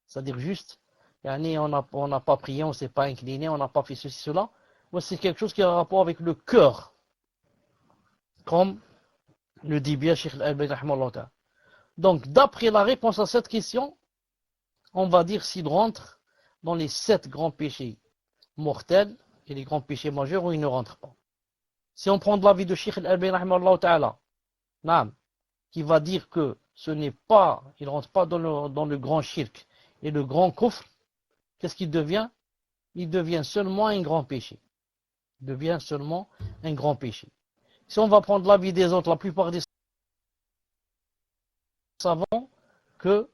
C'est-à-dire juste, on n'a pas prié, on ne s'est pas incliné, on n'a pas fait ceci, cela. Ou c'est quelque chose qui a rapport avec le cœur. Comme le dit bien Cheikh Al-Albani rahimahullah ta'ala. Donc, d'après la réponse à cette question, on va dire s'il rentre dans les 7 grands péchés mortels et les grands péchés majeurs ou il ne rentre pas. Si on prend de l'avis de Cheikh Al-Albani rahimahullah ta'ala, qui va dire que ce n'est pas, il ne rentre pas dans le grand shirk et le grand kufr, qu'est-ce qu'il devient? Il devient seulement un grand péché. Il devient seulement un grand péché. Si on va prendre l'avis des autres, la plupart des savants, que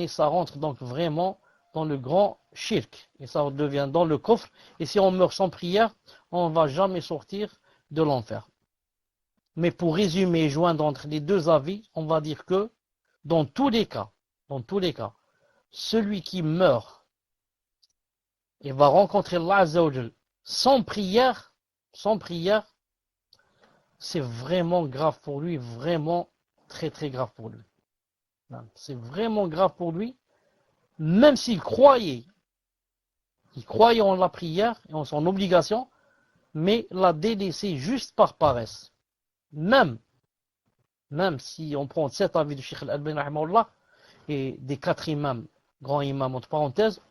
ça rentre donc vraiment dans le grand shirk, et ça devient dans le kufr, et si on meurt sans prière, on ne va jamais sortir de l'enfer. Mais pour résumer et joindre entre les deux avis, on va dire que dans tous les cas, celui qui meurt et va rencontrer Allah Azza wa Jal sans prière, c'est vraiment grave pour lui, vraiment très très grave pour lui. C'est vraiment grave pour lui, même s'il croyait en la prière et en son obligation, mais l'a délaissé juste par paresse. Même si on prend cet avis de Cheikh Al-Albani rahimahullah et des 4 imams, grands imams entre parenthèses,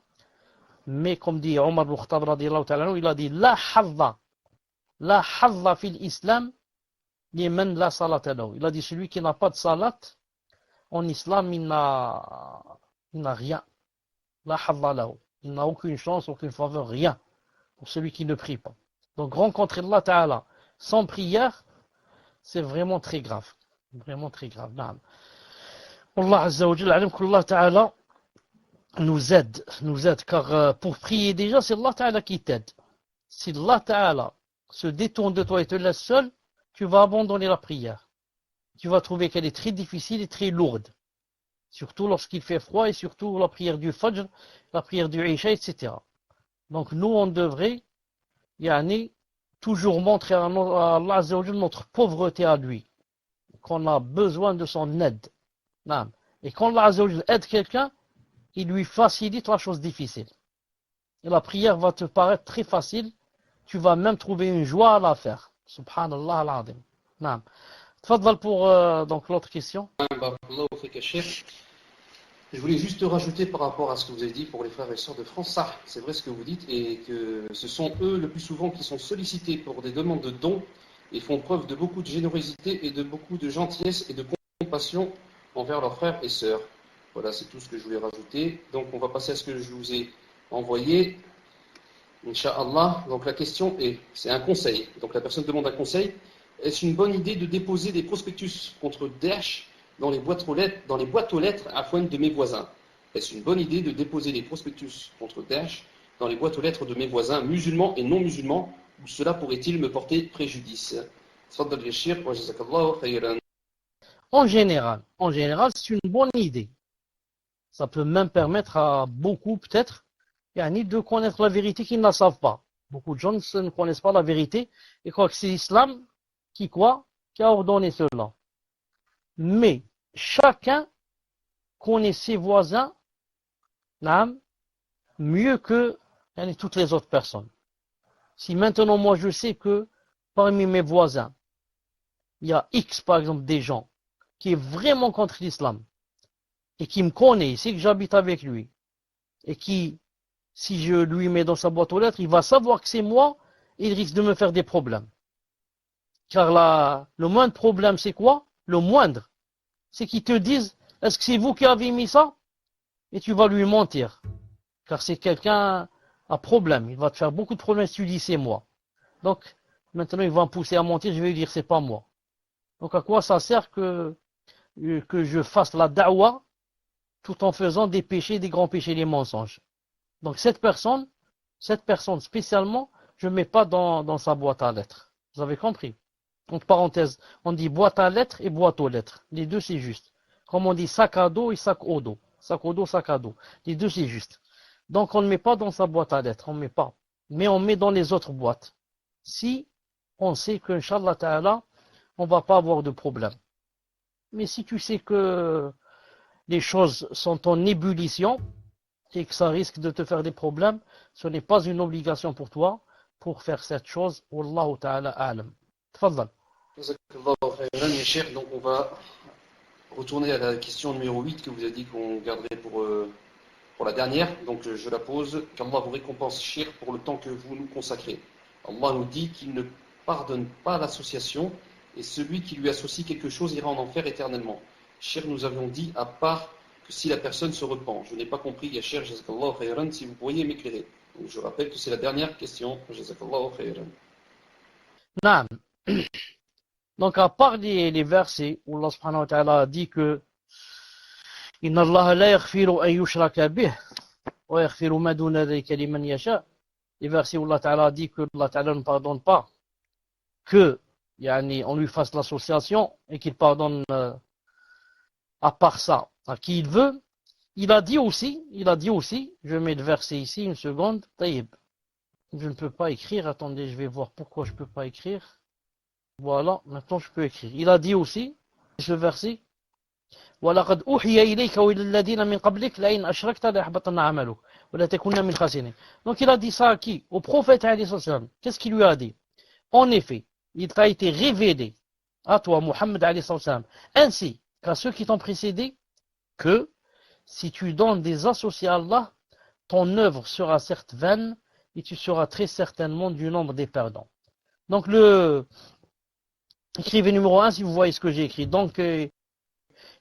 mais comme dit Omar ibn Khattab radiyallahu ta'ala, il a dit la hadza fil islam liman la salata lahu. Il a dit celui qui n'a pas de salat en islam, il n'a rien. La hadza lahu. Il n'a aucune chance, aucune faveur, rien pour celui qui ne prie pas. Donc rencontrer Allah ta'ala sans prière, c'est vraiment très grave. Vraiment très grave. Allah Azza wa Jalla alim qu'Allah Ta'ala nous aide, car pour prier déjà, c'est Allah Ta'ala qui t'aide. Si Allah Ta'ala se détourne de toi et te laisse seul, tu vas abandonner la prière. Tu vas trouver qu'elle est très difficile et très lourde. Surtout lorsqu'il fait froid et surtout la prière du Fajr, la prière du Isha, etc. Donc nous, on devrait, toujours montrer à Allah Azza wa Jalla notre pauvreté à lui. Qu'on a besoin de son aide. Et quand Allah Azza wa Jalla aide quelqu'un, il lui facilite la chose difficile. Et la prière va te paraître très facile. Tu vas même trouver une joie à la faire. Subhanallah al-Azim. Tfadal pour donc l'autre question. Je voulais juste rajouter par rapport à ce que vous avez dit pour les frères et sœurs de France. Ça, c'est vrai ce que vous dites, et que ce sont eux le plus souvent qui sont sollicités pour des demandes de dons et font preuve de beaucoup de générosité et de beaucoup de gentillesse et de compassion envers leurs frères et sœurs. Voilà, c'est tout ce que je voulais rajouter. Donc on va passer à ce que je vous ai envoyé. Inch'Allah. Donc la question est, c'est un conseil. Donc la personne demande un conseil. Est-ce une bonne idée de déposer des prospectus contre Daesh dans les boîtes aux lettres afin de mes voisins? Est-ce une bonne idée de déposer des prospectus contre Daesh dans les boîtes aux lettres de mes voisins musulmans et non musulmans, ou cela pourrait-il me porter préjudice? En général, c'est une bonne idée. Ça peut même permettre à beaucoup, peut-être, de connaître la vérité qu'ils ne la savent pas. Beaucoup de gens ne connaissent pas la vérité et croient que c'est l'islam qui a ordonné cela. Mais chacun connaît ses voisins mieux que toutes les autres personnes. Si maintenant moi je sais que parmi mes voisins, il y a X par exemple des gens qui est vraiment contre l'islam et qui me connaît, il sait que j'habite avec lui et qui, si je lui mets dans sa boîte aux lettres, il va savoir que c'est moi et il risque de me faire des problèmes. Car le moindre problème c'est quoi? Le moindre, c'est qu'ils te disent, est-ce que c'est vous qui avez mis ça? Et tu vas lui mentir. Car c'est quelqu'un à problème. Il va te faire beaucoup de problèmes si tu dis c'est moi. Donc, maintenant il va me pousser à mentir, je vais lui dire c'est pas moi. Donc à quoi ça sert que je fasse la da'wa tout en faisant des péchés, des grands péchés, des mensonges? Donc cette personne spécialement, je ne mets pas dans sa boîte à lettres. Vous avez compris? Entre parenthèses, on dit boîte à lettres et boîte aux lettres. Les deux, c'est juste. Comme on dit sac à dos et sac au dos. Sac au dos, sac à dos. Les deux, c'est juste. Donc, on ne met pas dans sa boîte à lettres. On ne met pas. Mais on met dans les autres boîtes. Si on sait qu'Inch'Allah Ta'ala, on ne va pas avoir de problème. Mais si tu sais que les choses sont en ébullition et que ça risque de te faire des problèmes, ce n'est pas une obligation pour toi pour faire cette chose. Wallahu ta'ala a'lam. Tfadal. Donc on va retourner à la question numéro 8 que vous avez dit qu'on garderait pour la dernière. Donc je la pose. Qu'Allah vous récompense, Cheikh, pour le temps que vous nous consacrez. Allah nous dit qu'il ne pardonne pas l'association et celui qui lui associe quelque chose ira en enfer éternellement. Cheikh, nous avions dit à part que si la personne se repent. Je n'ai pas compris, ya Cheikh, jazakallahu khayran, si vous pourriez m'éclairer. Donc je rappelle que c'est la dernière question. Jazakallahu khayran. Naam. Donc à part les versets où Allah subhanahu wa ta'ala a dit que Inna Allah la yaghfiru an yushraka bih wa yaghfiru ma duna dhalika liman yasha. Les versets où Allah ta'ala a dit que Allah ta'ala ne pardonne pas que on lui fasse l'association et qu'il pardonne à part ça à qui il veut. Il a dit aussi, je mets le verset ici, une seconde, taïb. Je ne peux pas écrire, attendez, je vais voir pourquoi je ne peux pas écrire. Voilà, maintenant je peux écrire. Il a dit aussi, ce verset, وَلَقَدْ أُوحِيَ إِلَيْكَ وَإِلَى الَّذِينَ مِنْ قَبْلِكَ لَئِنْ أَشْرَكْتَ لَيَحْبَطَنَّ عَمَلُكَ وَلَا تَكُونَنَّ مِنَ الْخَاسِرِينَ. Donc il a dit ça à qui? Au prophète alayhi salam. Qu'est-ce qu'il lui a dit? En effet, il t'a été révélé à toi, Muhammad alayhi salam, ainsi qu'à ceux qui t'ont précédé, que si tu donnes des associés à Allah, ton œuvre sera certes vaine et tu seras très certainement du nombre des perdants. Donc écrivez numéro 1 si vous voyez ce que j'ai écrit. Donc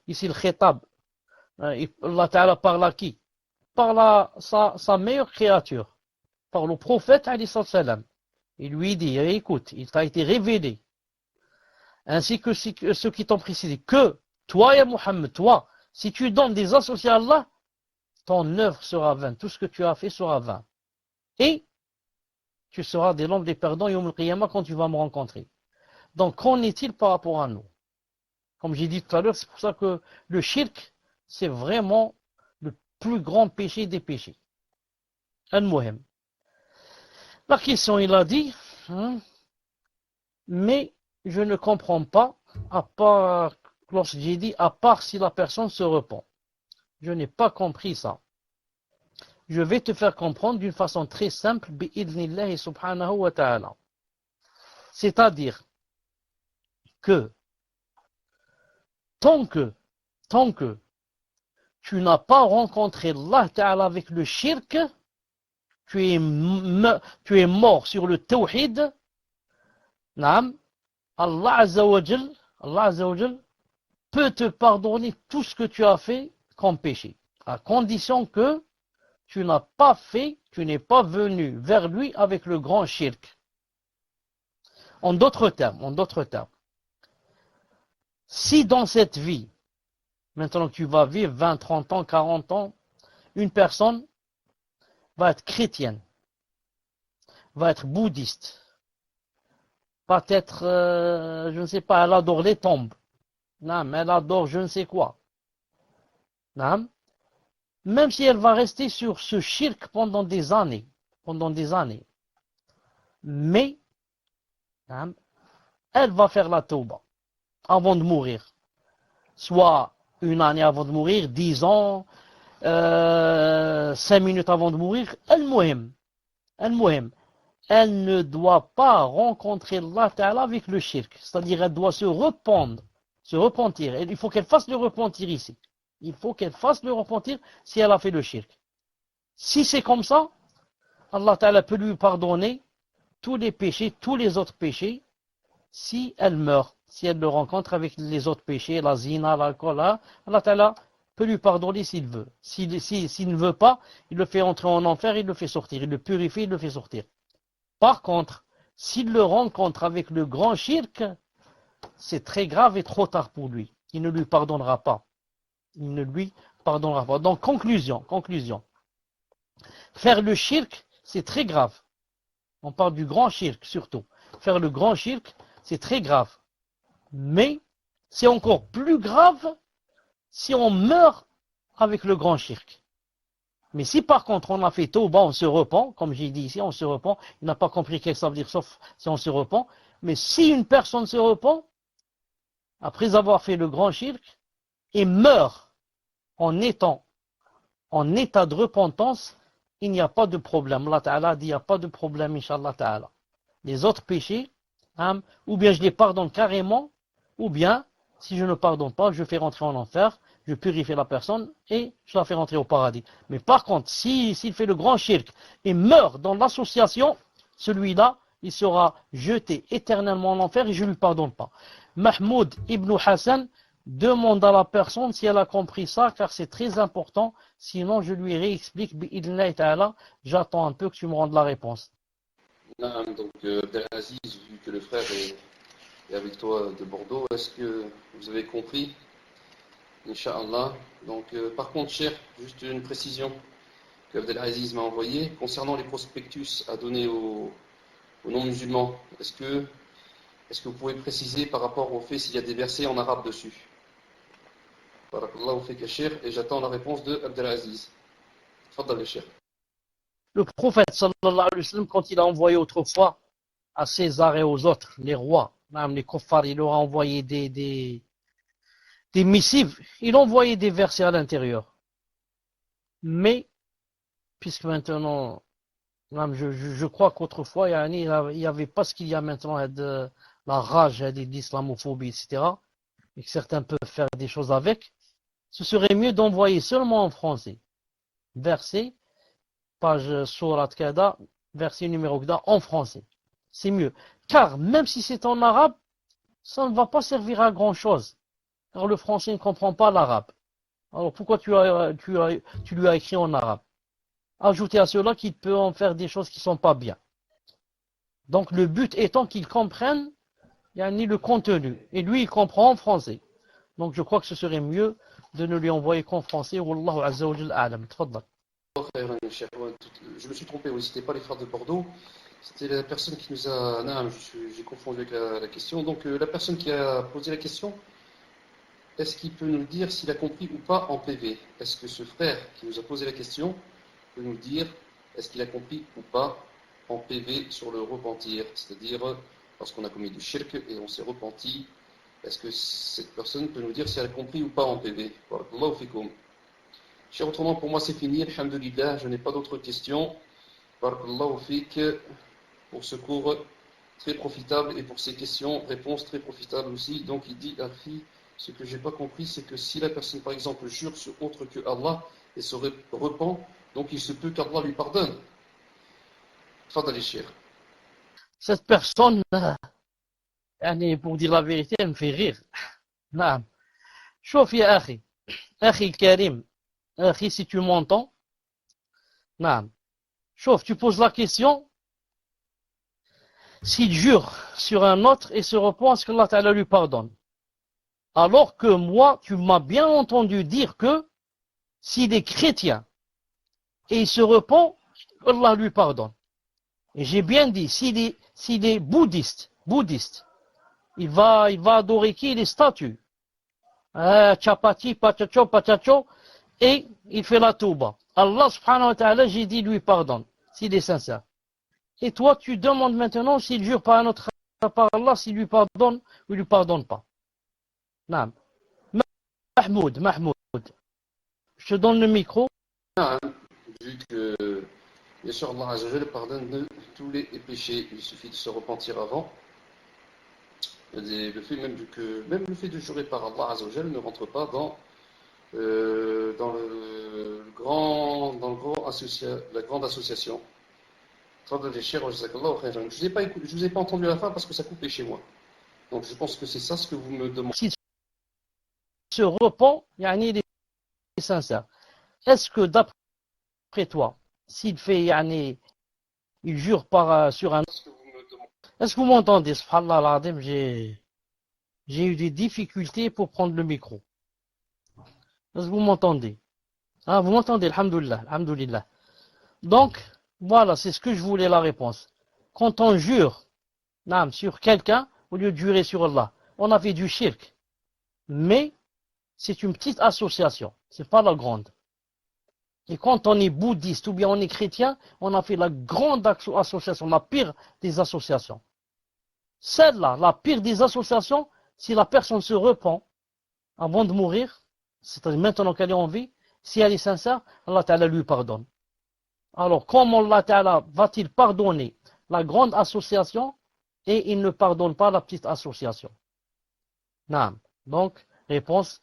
ici le khitab, Allah Ta'ala parle à qui? Par sa meilleure créature, par le prophète alayhi salam. Il lui dit, écoute, il t'a été révélé, ainsi que ceux qui t'ont précédé, que toi, ya Muhammad, toi, si tu donnes des associés à Allah, ton œuvre sera vaine, tout ce que tu as fait sera vain. Et tu seras des nombres des perdants Yawm al-Qiyamah quand tu vas me rencontrer. Donc, qu'en est-il par rapport à nous? Comme j'ai dit tout à l'heure, c'est pour ça que le shirk, c'est vraiment le plus grand péché des péchés. Al-Muhim. La question, il a dit, mais je ne comprends pas, à part, lorsque j'ai dit, à part si la personne se repent. Je n'ai pas compris ça. Je vais te faire comprendre d'une façon très simple, bi'idhnillahi subhanahu wa ta'ala. C'est-à-dire que, tant que tu n'as pas rencontré Allah Ta'ala avec le shirk, tu es mort sur le tawhid, Allah Azza wa Jal peut te pardonner tout ce que tu as fait comme péché, à condition que tu n'as pas fait, tu n'es pas venu vers lui avec le grand shirk. En d'autres termes, si dans cette vie, maintenant que tu vas vivre 20, 30 ans, 40 ans, une personne va être chrétienne, va être bouddhiste, va être, je ne sais pas, elle adore les tombes, non, elle adore je ne sais quoi, non, même si elle va rester sur ce shirk pendant des années, mais non, elle va faire la tauba avant de mourir, soit une année avant de mourir, 10 ans, 5 minutes avant de mourir, al-muhim, elle ne doit pas rencontrer Allah Ta'ala avec le shirk, c'est-à-dire elle doit se repentir, et il faut qu'elle fasse le repentir ici, il faut qu'elle fasse le repentir si elle a fait le shirk. Si c'est comme ça, Allah Ta'ala peut lui pardonner tous les péchés, tous les autres péchés, si elle meurt, si elle le rencontre avec les autres péchés, la zina, l'alcool, Allah Ta'ala peut lui pardonner s'il veut. S'il ne veut pas, il le fait entrer en enfer, il le fait sortir, il le purifie, il le fait sortir. Par contre, s'il le rencontre avec le grand shirk, c'est très grave et trop tard pour lui. Il ne lui pardonnera pas. Donc, conclusion. Faire le shirk, c'est très grave. On parle du grand shirk surtout. faire le grand shirk, c'est très grave. Mais c'est encore plus grave si on meurt avec le grand shirk. Mais si par contre on a fait tauba, on se repent, comme j'ai dit ici, on se repent, il n'a pas compris qu'est-ce que ça veut dire sauf si on se repent, mais si une personne se repent, après avoir fait le grand shirk, et meurt en étant en état de repentance, il n'y a pas de problème. Allah Ta'ala dit il n'y a pas de problème, Inch'Allah Ta'ala. Les autres péchés, ou bien je les pardonne carrément, ou bien, si je ne pardonne pas, je fais rentrer en enfer, je purifie la personne et je la fais rentrer au paradis. Mais par contre, s'il fait le grand shirk et meurt dans l'association, celui-là, il sera jeté éternellement en enfer et je ne lui pardonne pas. Mahmoud ibn Hassan demande à la personne si elle a compris ça, car c'est très important, sinon je lui réexplique, bi'idhnillahi ta'ala, j'attends un peu que tu me rendes la réponse. Donc, Abdelaziz, vu que le frère est avec toi de Bordeaux, est-ce que vous avez compris? Inch'Allah. Donc, par contre, cher, juste une précision que Abdelaziz m'a envoyée concernant les prospectus à donner aux non-musulmans. Est-ce que vous pouvez préciser par rapport au fait s'il y a des versets en arabe dessus? Barakallahu fik cher, et j'attends la réponse de Abdelaziz. Fadal cher. Le prophète sallallahu alayhi wa sallam, quand il a envoyé autrefois à César et aux autres, les rois, même les kuffars, il leur a envoyé des missives, il envoyait des versets à l'intérieur. Mais, puisque maintenant, même je crois qu'autrefois, il n'y avait pas ce qu'il y a maintenant, de la rage, de l'islamophobie, etc., et que certains peuvent faire des choses avec, ce serait mieux d'envoyer seulement en français. Verset, page Surat Kada, verset numéro Kada, en français. C'est mieux. Car même si c'est en arabe, ça ne va pas servir à grand chose. Car le français ne comprend pas l'arabe. Alors pourquoi tu lui as écrit en arabe? Ajoutez à cela qu'il peut en faire des choses qui ne sont pas bien. Donc le but étant qu'il comprenne le contenu. Et lui, il comprend en français. Donc je crois que ce serait mieux de ne lui envoyer qu'en français. Wallahu azza wa jal a'lam. Tfaddal. Je me suis trompé, oui, c'était pas les frères de Bordeaux, c'était la personne qui nous a... Non, j'ai confondu avec la question. Donc la personne qui a posé la question, est-ce qu'il peut nous dire s'il a compris ou pas en PV? Est-ce que ce frère qui nous a posé la question peut nous dire est-ce qu'il a compris ou pas en PV sur le repentir? C'est-à-dire, lorsqu'on a commis du shirk et on s'est repenti, est-ce que cette personne peut nous dire si elle a compris ou pas en PV? Barakallahu fikoum. Cher, autrement, pour moi, c'est fini. Alhamdulillah, je n'ai pas d'autres questions. Barakallahu fik pour ce cours très profitable et pour ces questions, réponses très profitables aussi. Donc, il dit, Akhi, ce que j'ai pas compris, c'est que si la personne, par exemple, jure sur autre que Allah et se repent, donc il se peut qu'Allah lui pardonne. Fadali cher. Cette personne, pour dire la vérité, elle me fait rire. Non. Chauffe, ya Akhi. Akhi Karim. Akhi, si tu m'entends. Non. Chauffe, tu poses la question. S'il jure sur un autre et se repent, est-ce que Allah Ta'ala lui pardonne? Alors que moi, tu m'as bien entendu dire que s'il est chrétien et il se repent, Allah lui pardonne. Et j'ai bien dit, s'il est bouddhiste, il va adorer qui? Les statues. Chapati, patacho, et il fait la touba. Allah subhanahu wa ta'ala, j'ai dit, lui pardonne, s'il est sincère. Et toi, tu demandes maintenant s'il jure par un autre par Allah, s'il lui pardonne ou il lui pardonne pas. Non. Mahmoud, je te donne le micro. Vu que, bien sûr, Allah Azzawajal pardonne de tous les péchés, il suffit de se repentir avant. Le fait même le fait de jurer par Allah Azzawajal ne rentre pas dans la grande association. Je vous ai pas entendu à la fin parce que ça coupait chez moi. Donc je pense que c'est ça ce que vous me demandez. S'il se repent, il est sincère. Est-ce que d'après toi, s'il fait, il jure sur un... Est-ce que vous m'entendez? Subhanallah al-Azim, j'ai eu des difficultés pour prendre le micro. Est-ce que vous m'entendez? Ah, vous m'entendez, alhamdulillah. Donc, voilà, c'est ce que je voulais la réponse. Quand on jure Naam, sur quelqu'un au lieu de jurer sur Allah. On a fait du shirk. Mais c'est une petite association, c'est pas la grande. Et quand on est bouddhiste ou bien on est chrétien, on a fait la grande association, la pire des associations. Celle-là, la pire des associations, si la personne se repent avant de mourir, c'est-à-dire maintenant qu'elle est en vie, si elle est sincère, Allah Ta'ala lui pardonne. Alors, comment Allah Ta'ala va-t-il pardonner la grande association et il ne pardonne pas la petite association? Naam. Donc, réponse,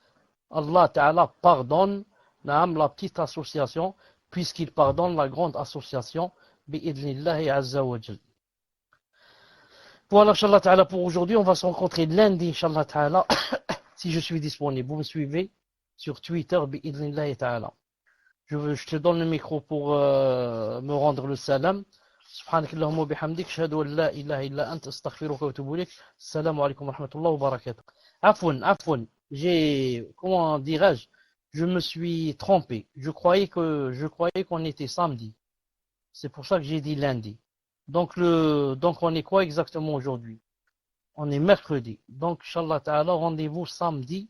Allah Ta'ala pardonne naam, la petite association puisqu'il pardonne la grande association bi'idnillahi azza wa jal. Voilà, Inch'Allah Ta'ala, pour aujourd'hui. On va se rencontrer lundi, Inch'Allah Ta'ala, si je suis disponible. Vous me suivez sur Twitter bi'idnillahi Ta'ala. Je te donne le micro pour me rendre le salam. سبحانك اللهم وبحمدك اشهد ان لا اله الا انت استغفرك واتوب اليك السلام عليكم ورحمه الله وبركاته عفوا comment dirais-je, je me suis trompé, je croyais qu'on était samedi, c'est pour ça que j'ai dit lundi, donc on est quoi exactement aujourd'hui? On est mercredi, donc Inch'Allah Ta'ala, rendez-vous samedi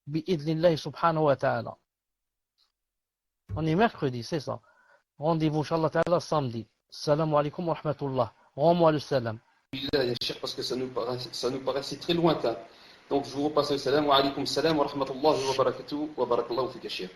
bi'idnillahi subhanahu wa ta'ala. On est mercredi, c'est ça, rendez-vous Inch'Allah Ta'ala samedi. Salam alaikum wa rahmatullah. Rends-moi le salam. Parce que ça nous paraissait très lointain. Donc je vous repasse le salam wa alaikum salam wa rahmatullahi wa barakatuh wa barakallahu fika cheikh.